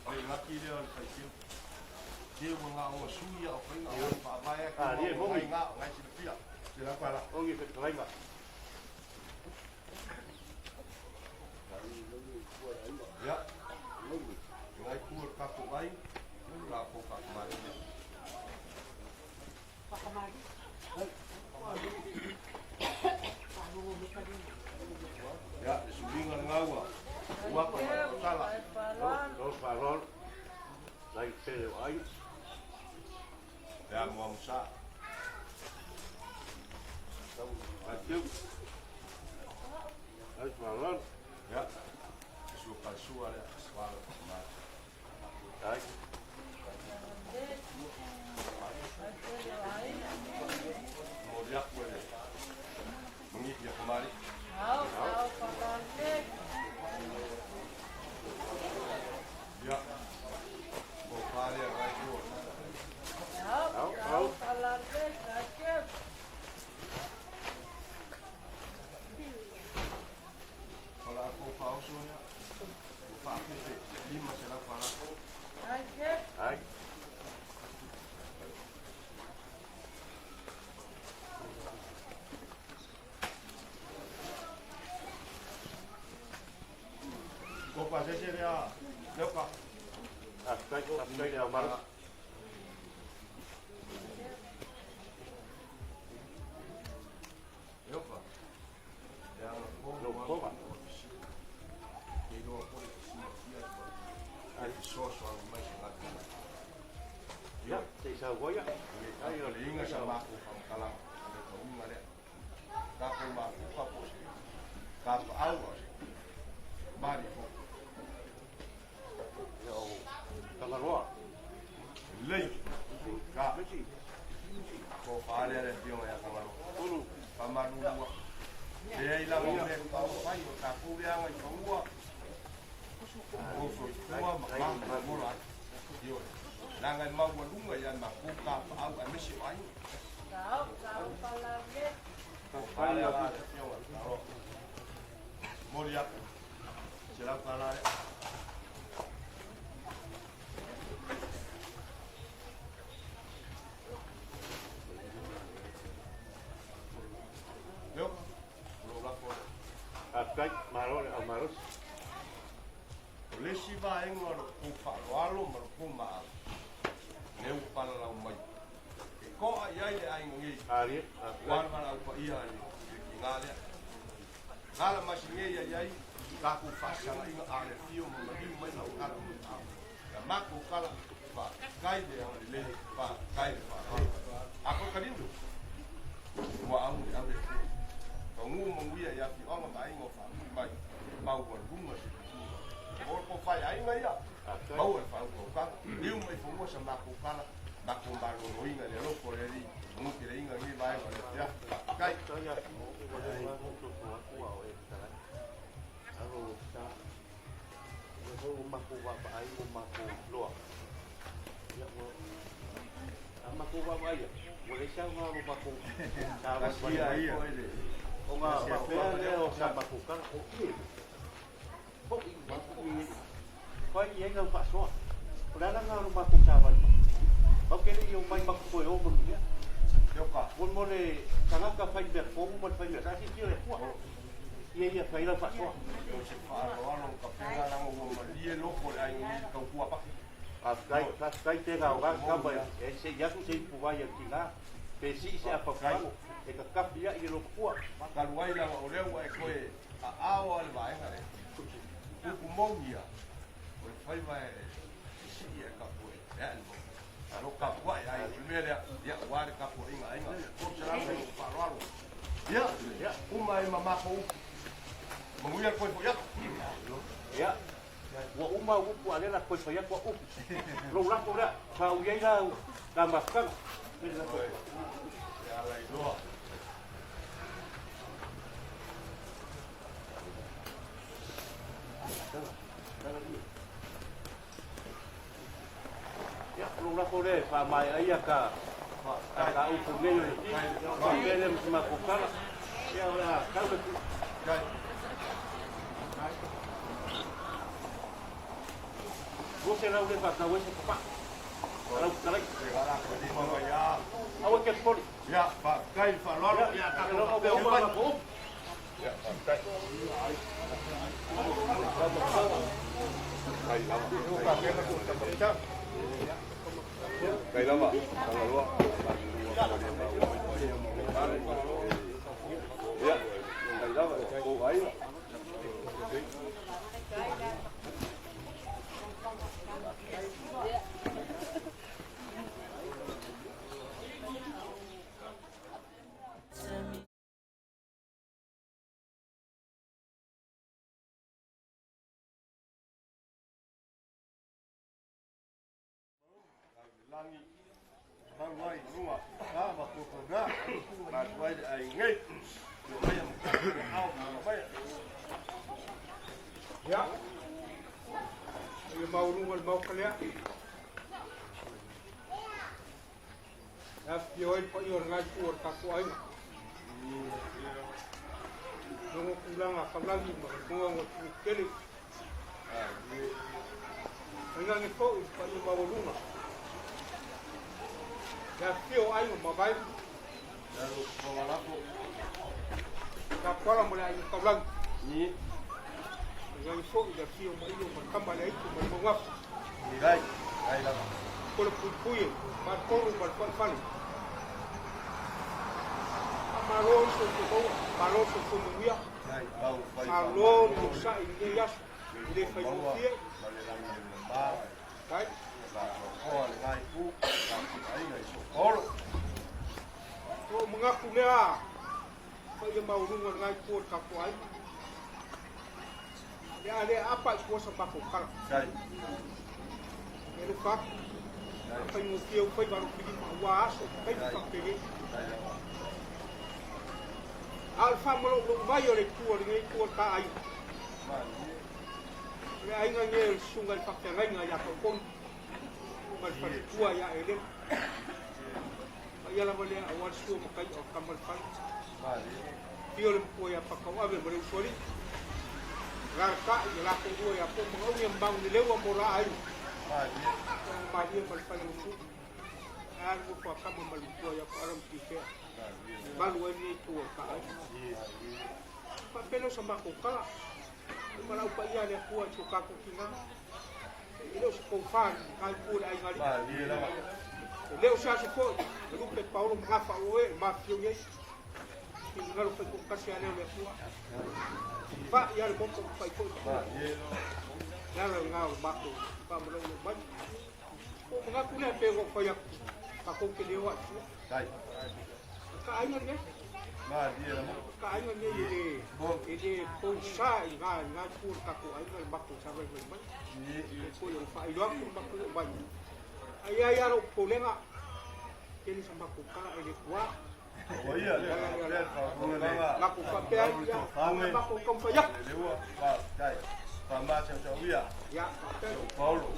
Ai laki dia on faisio. Dia mga o suya o pinga o pabaya ko. Dia mo nga ngai si pia. Sila para. Ongi pe trainga. Ya. Ngai kur ka ko bai. La ko ka mai. Pakamari. Ya, subingan ngawa. Uapa salah. Dos farol. Lai pele ai. Ya mau sa. Atiu. Ai farol. Ya. Suka suara suara. Ai. Mau lihat boleh. Mengit dia kemari. Ya. Mau kali yang lain tu. Kalau aku pausunya, pakai se rea. Yoka. Afkai le amaro. Yoka. Ya No koma. Ai soso mai ngata. Ya, te sa goya. Ai o linga sa ma ko kala. Ko ngare. Ka ko ma ko po. Ka ko algo. Bari ko. Yo, Tangaroa. Lei. Ka. Ko fale re dio ya Tangaro. Ulu. Pamaru. Dia ila mo me ko ai o ta ku ya ngai ko wa. Ko so ko ma mo la. Dio. Nangan mau lunga ya ma ku ka au a misi ai. Kau pala ge. Fale la dio. Moria. Será para yo lo la por Afkai amaros. le si va en lo ku fa lo alo mo ku ma ne u para la mai e ko ai ai ngi Ari. wan ma au pa ia ni ngale ngala ma si ngi ai ka ku fa sa la inga ale fio mo ma di mai na u kala mo ka ma ku kala fa kai de ang le fa kai fa ako kadindo wa au ni au ko ngu mo wia ya fi onga mai ngo fa mai mau ko bunga si o ko fai ai ngai ya mau e fa ko ka ni mo e fo sa ma ku kala ma ku ba no inga le lo ko le ri mo ki le inga ni vai ko le ya kai Saya mau boleh untuk kuah Aro sa. Yo rumah ku bapa ai rumah ku luar. Ya mo. Rumah ku bapa ai. Boleh sama rumah ku. kasi ai ko le O nga papel o sa makukan o i. O i. Koi ye nga pa so. Wala na nga rumah ku sa ban. Bakit yung may magkuyo mo niya? yo ka Won mo le kanga ka fai ber ko mo fai ber asi ti le ko. Ye fai la fa so. yo se fa lo alo ka pega la mo ma li lo ko ai ni ka ku apa Kai te ga ga ba e se ya su se pu va ya tinga. Pe si se apa ka e ka ka dia i lo ko. ka luai la o le wa ko e a ao al vai ngare ku mo ia o fai vai si ia ka pu e alo ka pu ai me le ya wa ka pu inga inga ko sa la mo fa lo alo ya ku mai mama ko mo ia ko ya Ya. Wa uma u ale la ko fa ya ko u. Lo la ko ra. Fa u ye la la maskan. ya la idoa Ya, lo la ko le fa mai ai ka. Ka u ku le ni. Ka le ma ko ka. Ya la ka le kai Vos será un empatado ese papá. Caray. Regala ko di mo ya Awa ke por. ya fa kai fa lo alo ya ka Pero no veo para ko. ya kai Kailama, Tangalua, ya, Kailama, oh ahí. Langi, bangwai, rumah, apa pun dah, bangwai aingai, bayam, au, bayam. Ya. Ele mau rungal mau kalya. Ya pioi pa yor ngai por ka ko ai. Nungu kulang akalangi ma ko ngo kele. Ngang ni ko pa ni mau rungal. Ya pio ai ma bai. Lalu pengalaku, Ka kola mulai ai ka lang. ni, ngai fo ia fio mai o kama le itu mai mo ngaf Gai la. ko le pui ma ko ma fa Malo so ko malo so ko muia. Malo no sa ini ya. Ile fai muia. Kai. Ko mengaku lea. Kau mau rungan ngai kuat kapu ai. Ya ada apa kuasa paku kal. Kai. Ele fak. Fai muia fai baru pergi mawas. Kai fak pergi. Alfa mo mai o le kuor ngai kuor ka ai. Le ai ngai sungai fakta ngai ngai ya kon. Mal fa tua ya ele. Ya la vale awal su mo kai o kamal fa. Pio le ko ya pakau ave mo le sori. Garka ya la ko ya po mo ngi mbang ni lewa mo la ai. Ma dia mal fa lu su. Ar mo pa kamal mal ko ya pa ram ti ke. Balu ini tua kai. Papelo sama koka. Mala upa ia le kuat suka ko kinga. Ilo se confan kai pura ai ngali. Leo sa se ko, lu pe Paulo ngafa oe ma fio ye. Ngalo pe ko kasi ale le kuat. Pa ia le ko pai ko. Ya le ngao bako. Pa mo le ba. Ko ngaku le pe ko fa ya. Pa ko ke le wa. Kai. Kaingan ya? Kaingan ya ini pusai ngai pur kaku aingan baku sabai mai. Ko yang fa ilo aku baku bai. Ayah ro polenga. Ini sama ku ka ini kuat. Oh iya, Baku pa pe ya. Baku kom fa ya. Kai. Pama chao ya. Ya, Paulo.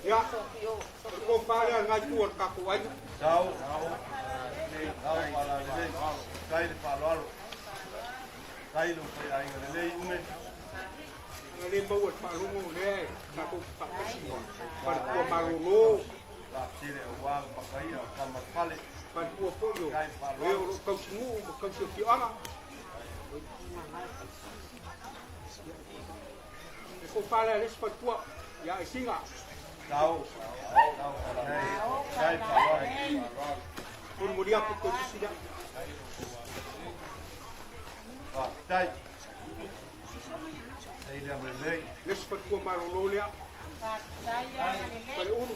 Ya, ko para ngai kuat kaku ai. Chao. Para le. Kai de palo. Kai lo pe ai le ume. Ngale bawa paru mo le, kaku pa kasi. Par ko marulo. La tire wa pakai kama kale. Par ko pollo. Eu kau singu, kau siu anga. Ko para le spot tua. Ya singa. Tahu, saya palo. Pun mulia aku sudah. Wah, tay. Đây là mình đây. Les spot tua marulo le. Pare unu.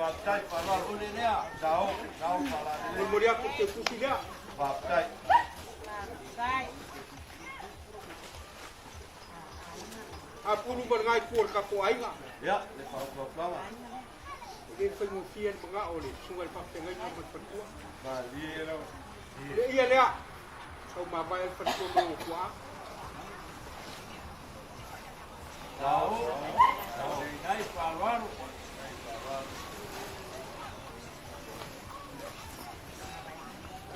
Wah, tay palo ini ni ah. Tahu palo ini. Pun mulia aku sudah. Wah, tay. Aku nu ngai kuat kaku ai nga. Ya, lepas lama. Dia pengusian menga oleh sungai pakai ngai nak berpetua. Nah, dia lo. Iya le. Kau mabai berpetua lu kuat. Tahu. Ngai palo.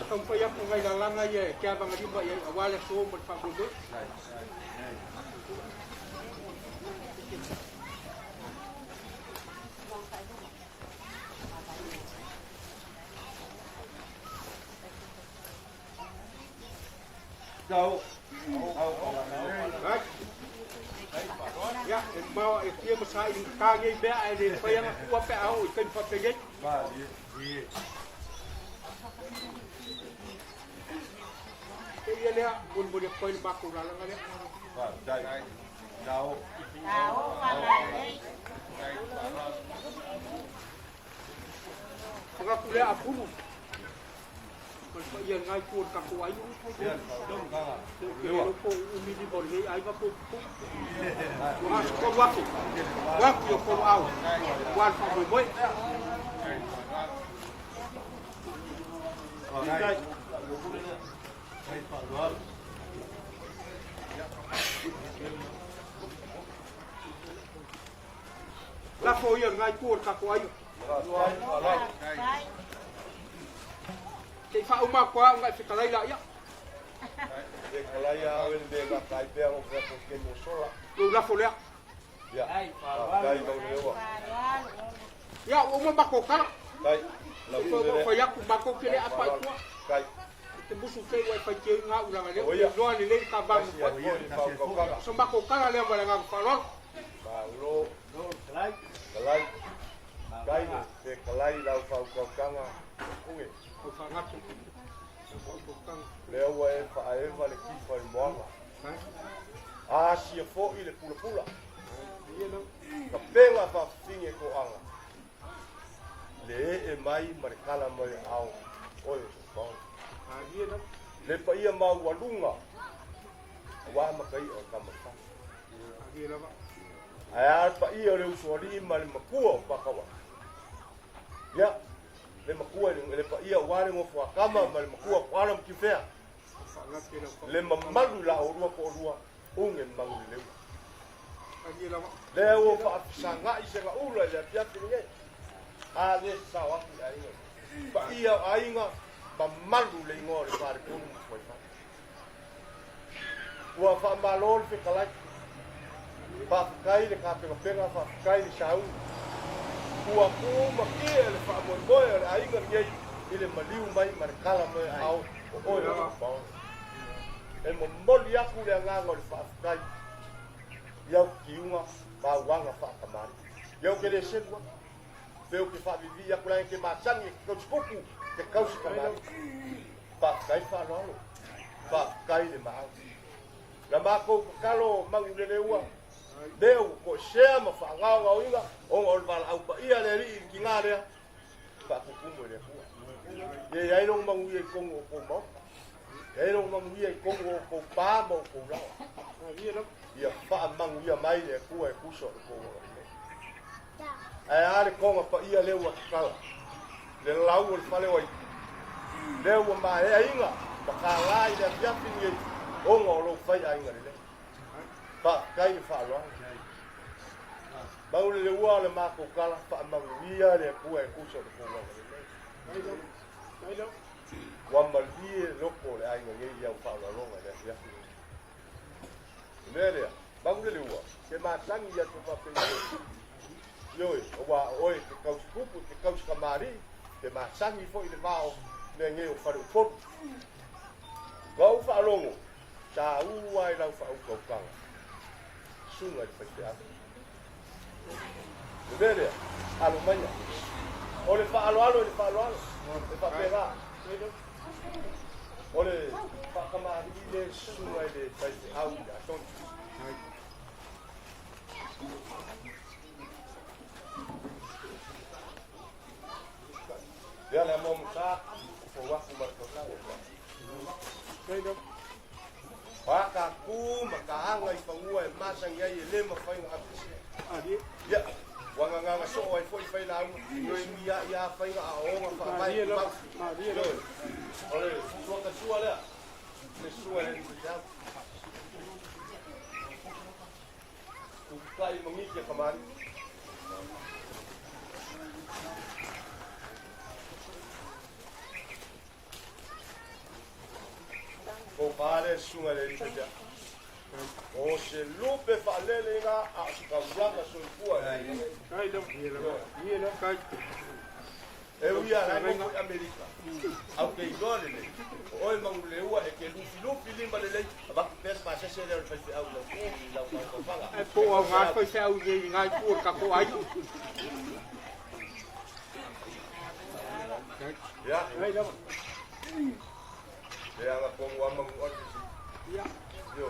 Sampai yang ngai dalang aja, kaya bang di bawah yang awalnya so berpakudu. Tahu. Ya, mau dia besar ini kage be ini payang aku apa au ikan pakai. Wah, dia. Iya le, pun boleh poin baku dalang ada. Wah, tay. Tahu. Pengaku le aku nu. Kalau yang ngai kuat kaku ayu. Ya, dong kah. Kalau kau umi di boleh ayu aku. Mas kau waktu. Waktu yo kau au. Wan fa boy. Tay. Tay palo. Lah kau yang ngai kuat kaku ayu. Kei fa uma kwa ngai fikalai la ya. Kalau ya, dia nak kai pe aku ke musola. Lu la folea. Ya. Tay mau lewat. Ya, uma bako kala. Tay. Ko ya ku ba ko kele apa tu. Kai. Te busu ke wa pa ke nga u la le. Oia. Lo ni le ka ba Ia ko kala. so ba ko kala le ba nga fa lo. Ba lo kalai. Kai te kalai lau fau ko kanga. Unge. Ko fa nga tu. Ko kang. Leo wa e fa e va le ki fa moanga. Ah si fo ile pula pula. Ia no. Ka penga fa finge ko anga. Le e mai marikala mai au. Oi, bom. Ia no. Le pa ia mau walunga. Wa makai o kamata. Ia no. Ai pa ia le usori ma le makua pakawa. Ya. Le makua le pa ia wale ngo fo kama ma le makua kwala mkifea. Le mamalu la orua ko orua. Unge mangu le. Ia no. Le o fa sanga i se ga ula le pia pinge. A le sawa ki ai. Pa ia ainga pa malu le ngore pare kunu foi fa. Ua fa malol fe kalai. Pa kai le ka pega fa kai le sau. Ua ku ma ki le fa mo boy le ainga ye ile maliu mai markala mai au. O ya ba. E mo moli aku le nga ngol fa kai. Yau kiunga ba wanga fa kamari. Yau ke le sedwa. Veo que fa vivia por aí que masangi que os pouco que causa kamari. Pa kai fa no. Pa kai le mau. La mako kalo mangulele ua. Deu ko share ma fa ngao ngao inga o val au pa ia le ri ki ngare. Pa ku mo le ua. Ye ai no mangu ye kongo ko mo. Ye no mangu ye kongo ko pa mo ko la. Ia fa mangu ia mai le ku e kuso ko. Ai ale konga pa ia le ua kala. Le lau o fale oi. Le ua ma e inga. Pa ka lai le pia pingi o ngolo fai ai ngare le. Pa kai fa lo. Ba le ua le ma ko kala fa mangu ia le ku e kuso ko ngolo. Wa malvi loko le ai ngare ia fa lo lo le ya. Nere, ba le ua. Ke ma tangi ya to pa pingi. Yoi, wa oi te kau kupu te kau kamari te masangi fo i le vao me nge o faru pot. Gau fa longo. Ta u ai lau fa u kau kanga. Sunga te fai atu. Vede, alo manya. O le fa alo le fa alo. Le fa pera. O le fa kamari le sunga le fai au ya ton. Ya la mo sa ko wa ku ma ko la. Wa ka ku ma ka hanga I pangua e masa ngai e le ma fai nga apisi. Ali. Ya. Wa nga nga so ai foi fai la no ya fai nga o ma fa mai. Ali. Ole, so ka sua le. Le sua le ya. Ku kai mangi ke kamari. O pare sunga le tja. O se lupe fa lele nga a ka blanga so fua. Kai do. Ia no kai. E uia na ko Amerika. Au ke gole le. O e mangu le ua e ke lupi limba le le. Ba pes pa se le fa au lo. La ko fanga. E po au nga fa se au ye nga ku ka ko ai. Ya. Kai do. Le anga ko wa mangu o. Ya. Yo.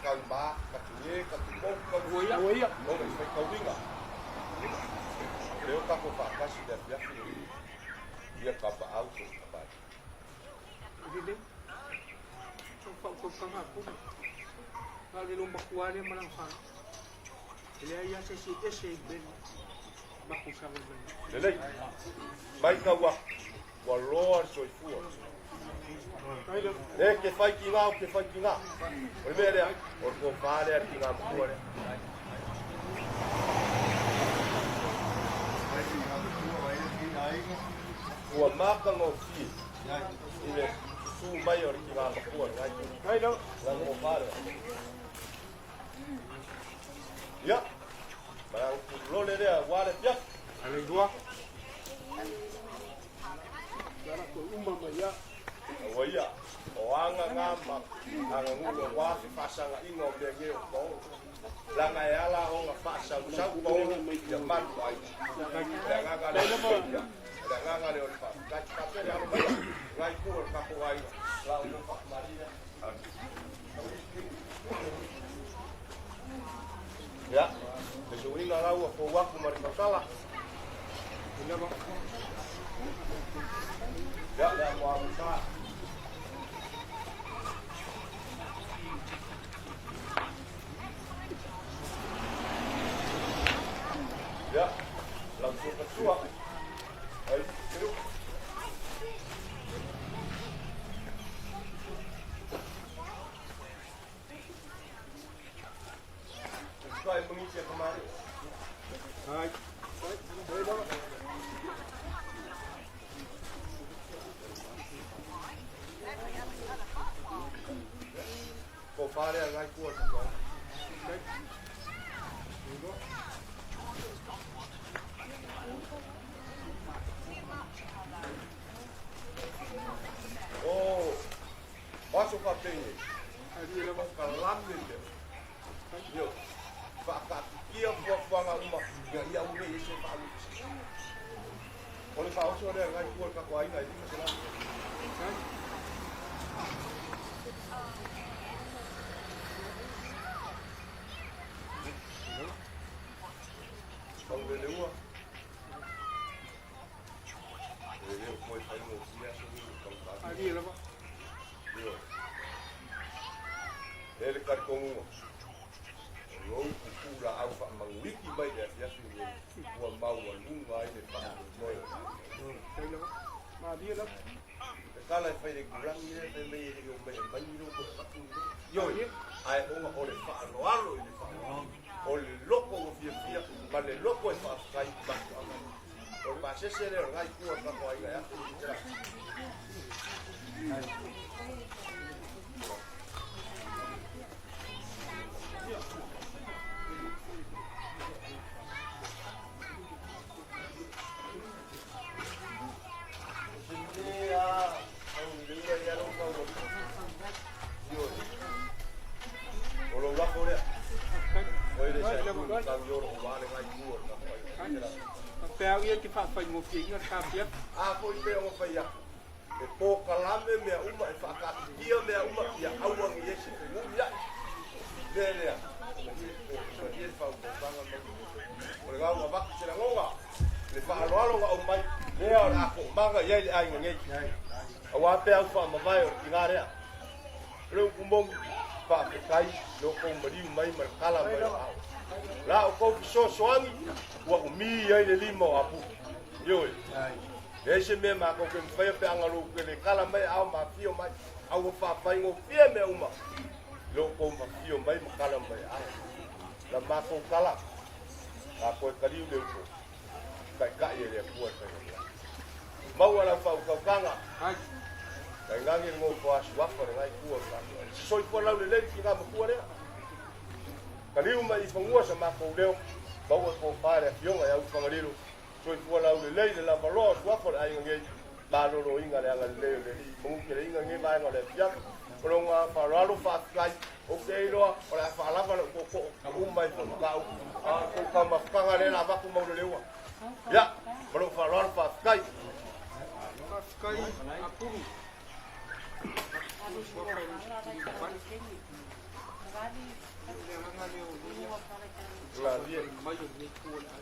Ka ba ka tie ka po ka Oia. Oia. o me fai ka winga. Leo ka ko pa ka si de ya. Ia ka pa au ko pa. Dile. Ko kanga ku. Kali lo makuane malang fa. Ele ia se ese ben. Ba ku sa ben. Lele. Mai ka wa. Wa lo so fua. E ke fai ki ngā o ke fai ki ngā. O me rea, o ko whāre ar ki ngā mkua rea. Kua mākanga o ki, I me sū mai o ki ngā mkua rea. Kai do. Ngā ngō whāre. Ia. Mara o ku lole rea, wāre pia. Ale dua. Kala ko uma mai ya. Awaia, o anga ngama, anga ngulo wafi fasanga inga o lege o ko. Langa e ala o nga fasa usau ko ya matu ai. Ya nganga le ya. Ya nganga le o fa. Kati kape ya mai. Ngai ku o ka ko ai. La o fa maria. Ya, beso inga la o ko wa ku mari kala. Ya, ya mo amsa. Ya, langsung ke suap. Ayo, duduk. Sesuai mengisi kemarin. Hai. Hai, dah. Kau fare ngai kuat kau. Oh, masuk apa ini? Ada lepas kalam ni. Yo, pakat dia buang rumah. Ya, ia umi isi palu. Kalau kau sudah ngai kuat kau ai ngai itu masalah. Kau boleh luar. Dia boleh tahu dia sini kau tak. Ada lepas. Yo. Ele kar kongu. Ngou kula au fa mangwiki bai dia sini. Wa mau wa lunga ile pa moi. Hai lepas. Ma dia lepas. Kala fa ile kurang ni le me ile me banyu ko patu. Yo, ai o ole fa alo ile fa. Ole loko o fia, ma le loko e fa kai pa. O pa se se le ngai ku ka ko ai ya. Peo ia ki fa fa mo fi ngat ka pia. Ako i peo fa ia. E po kalame me uma e fa ka dia me uma ia awang ia se mu ia. Dele. O dia fa o banga mo. O ga wa ba se la ngonga. Le fa alo ga o mai. Le a ko manga ia ai ngai. Awa peo fa ma vai o ngare. Lu kumbong fa kai lo ko mari mai mar kala mai. La o ko so soangi wa umi ai le limo apu yo ese me ma ko ke fai pe angalo ke le kala mai au ma fio mai au fa fai ngo fie me uma lo ko ma fio mai ma kala mai a la ma ko kala a ko kali le ko kai kai le ko ta ma wala fa ko kanga Hai. kai ngangi ngo ko aswa ko ngai ko ta soi ko la le ki ga ma ko re kali uma I fangua sa ma ko leo bawa ko pare fionga ya ufangalilo so I la ule le la valo wa for ai ngai ba lo inga le le mo ke le inga ngai ba ngale ya ko nga fa lo fa kai o ke lo ora fa la ko mai ko ka ko ka ma ka ngale la ba ko mo le wa ya ko fa lo fa kai Kai aku. la dia Mai ni ku la.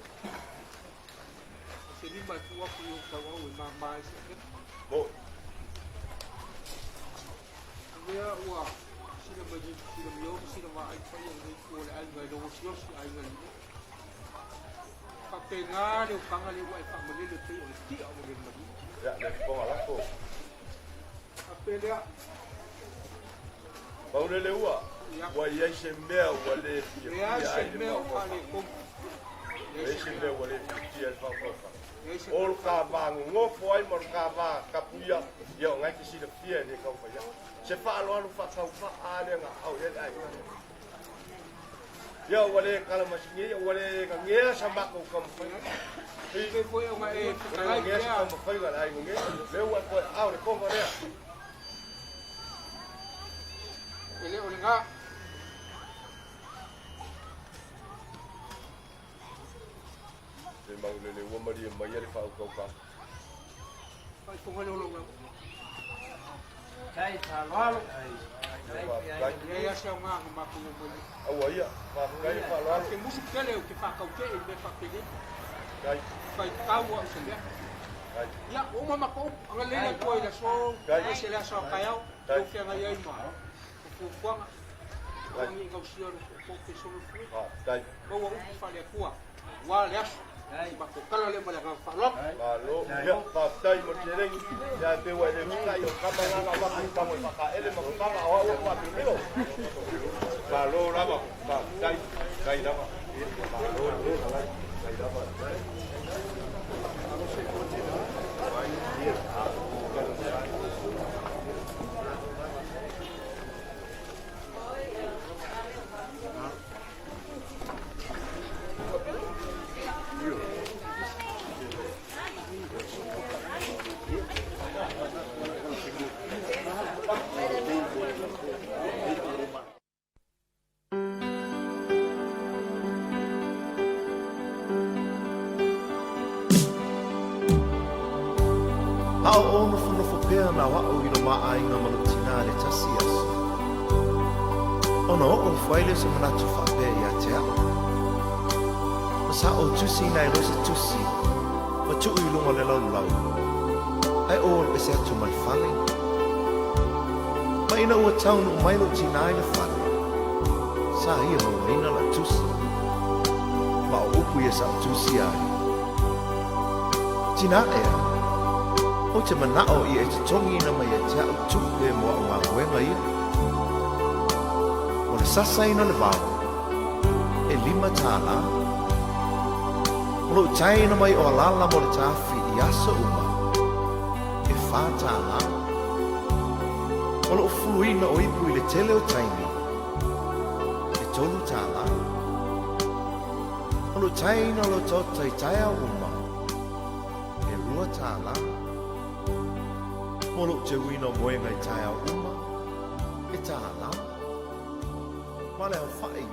Se ni mai ku aku yo ka wa ma mai se. mo Dia wa. Sila bagi sila yo sila ma ai pa yo ni ku la ai ngai do sio si ai ngai. Pa pe nga le pa nga le wa pa mo le le pe o ti o le ma. ya le ko ala ko Apa dia? ba le wa wa ye se me wa le Dia se me o pa le ko. ye se me wa le ti el fa fa ol ka ba ngo foi mor ka ba kapuya yo ngai ki si de fie ni ka fa ya se fa lo fa ka fa a le nga au ye ai Ya wale kala masingi wale ka ngia sama ko kam fai. Ke foi uma e Kala ngia sama fai ga ai ngia. Le wa ko au le ko va rea. ele o nga Le mau le wa mari mai le fa ko ka. ai ko ngalo lo Kai ta lo. e ia se nga ma ko mo Au ia, fa kai fa lo. ke musu kele o ke fa ka ke e be fa ke Kai. fai tau o se le Kai. ya o mama ko nga le le ko ile so Kai. se le so ka yau Kai. o fe nga ia ma ko ko ko ni ga usio ko ke so lo fu Ha, kai. ko o fa le kuwa wa le as ba ko kala le mala ga fa lo Ba lo ya fa tai mo tereng. Ya te wa le ka yo ka ma nga ma ka mo fa ka ele ma ka ma wa wa pi lo. Ba lo ra ba ba kai kai da ba. Ba lo lo la kai da ba. Hao ono whanofo pēr na wao i no maa inga mana tina le tasi aso. Ono oko i whaile se manatu whapea i a te ao. Masa o tusi nai rosa tusi, ma tuu i lunga le lau lau. Ai o le se atu mai whale. Ma ina ua taunu o mailo tina i le whale. Sa ia ma ina la tusi. Ma o upu i sa tusi ai. Tina ea. O te manao i e te tongi na mai e te au tuku e mua o ngā huenga ia. O le sasa ina le vau, e 5 tāna. O lo tai na mai o alala mo le tāwhi i asa uma, e 4 tāna. O lo fuluina o ipu i le tele o taimi, e 3 tāna. O lo tai na lo tau tai tai au uma, e 2 tāna. Molo te wino moenga i tai au uma, e tāna. Ma le au whai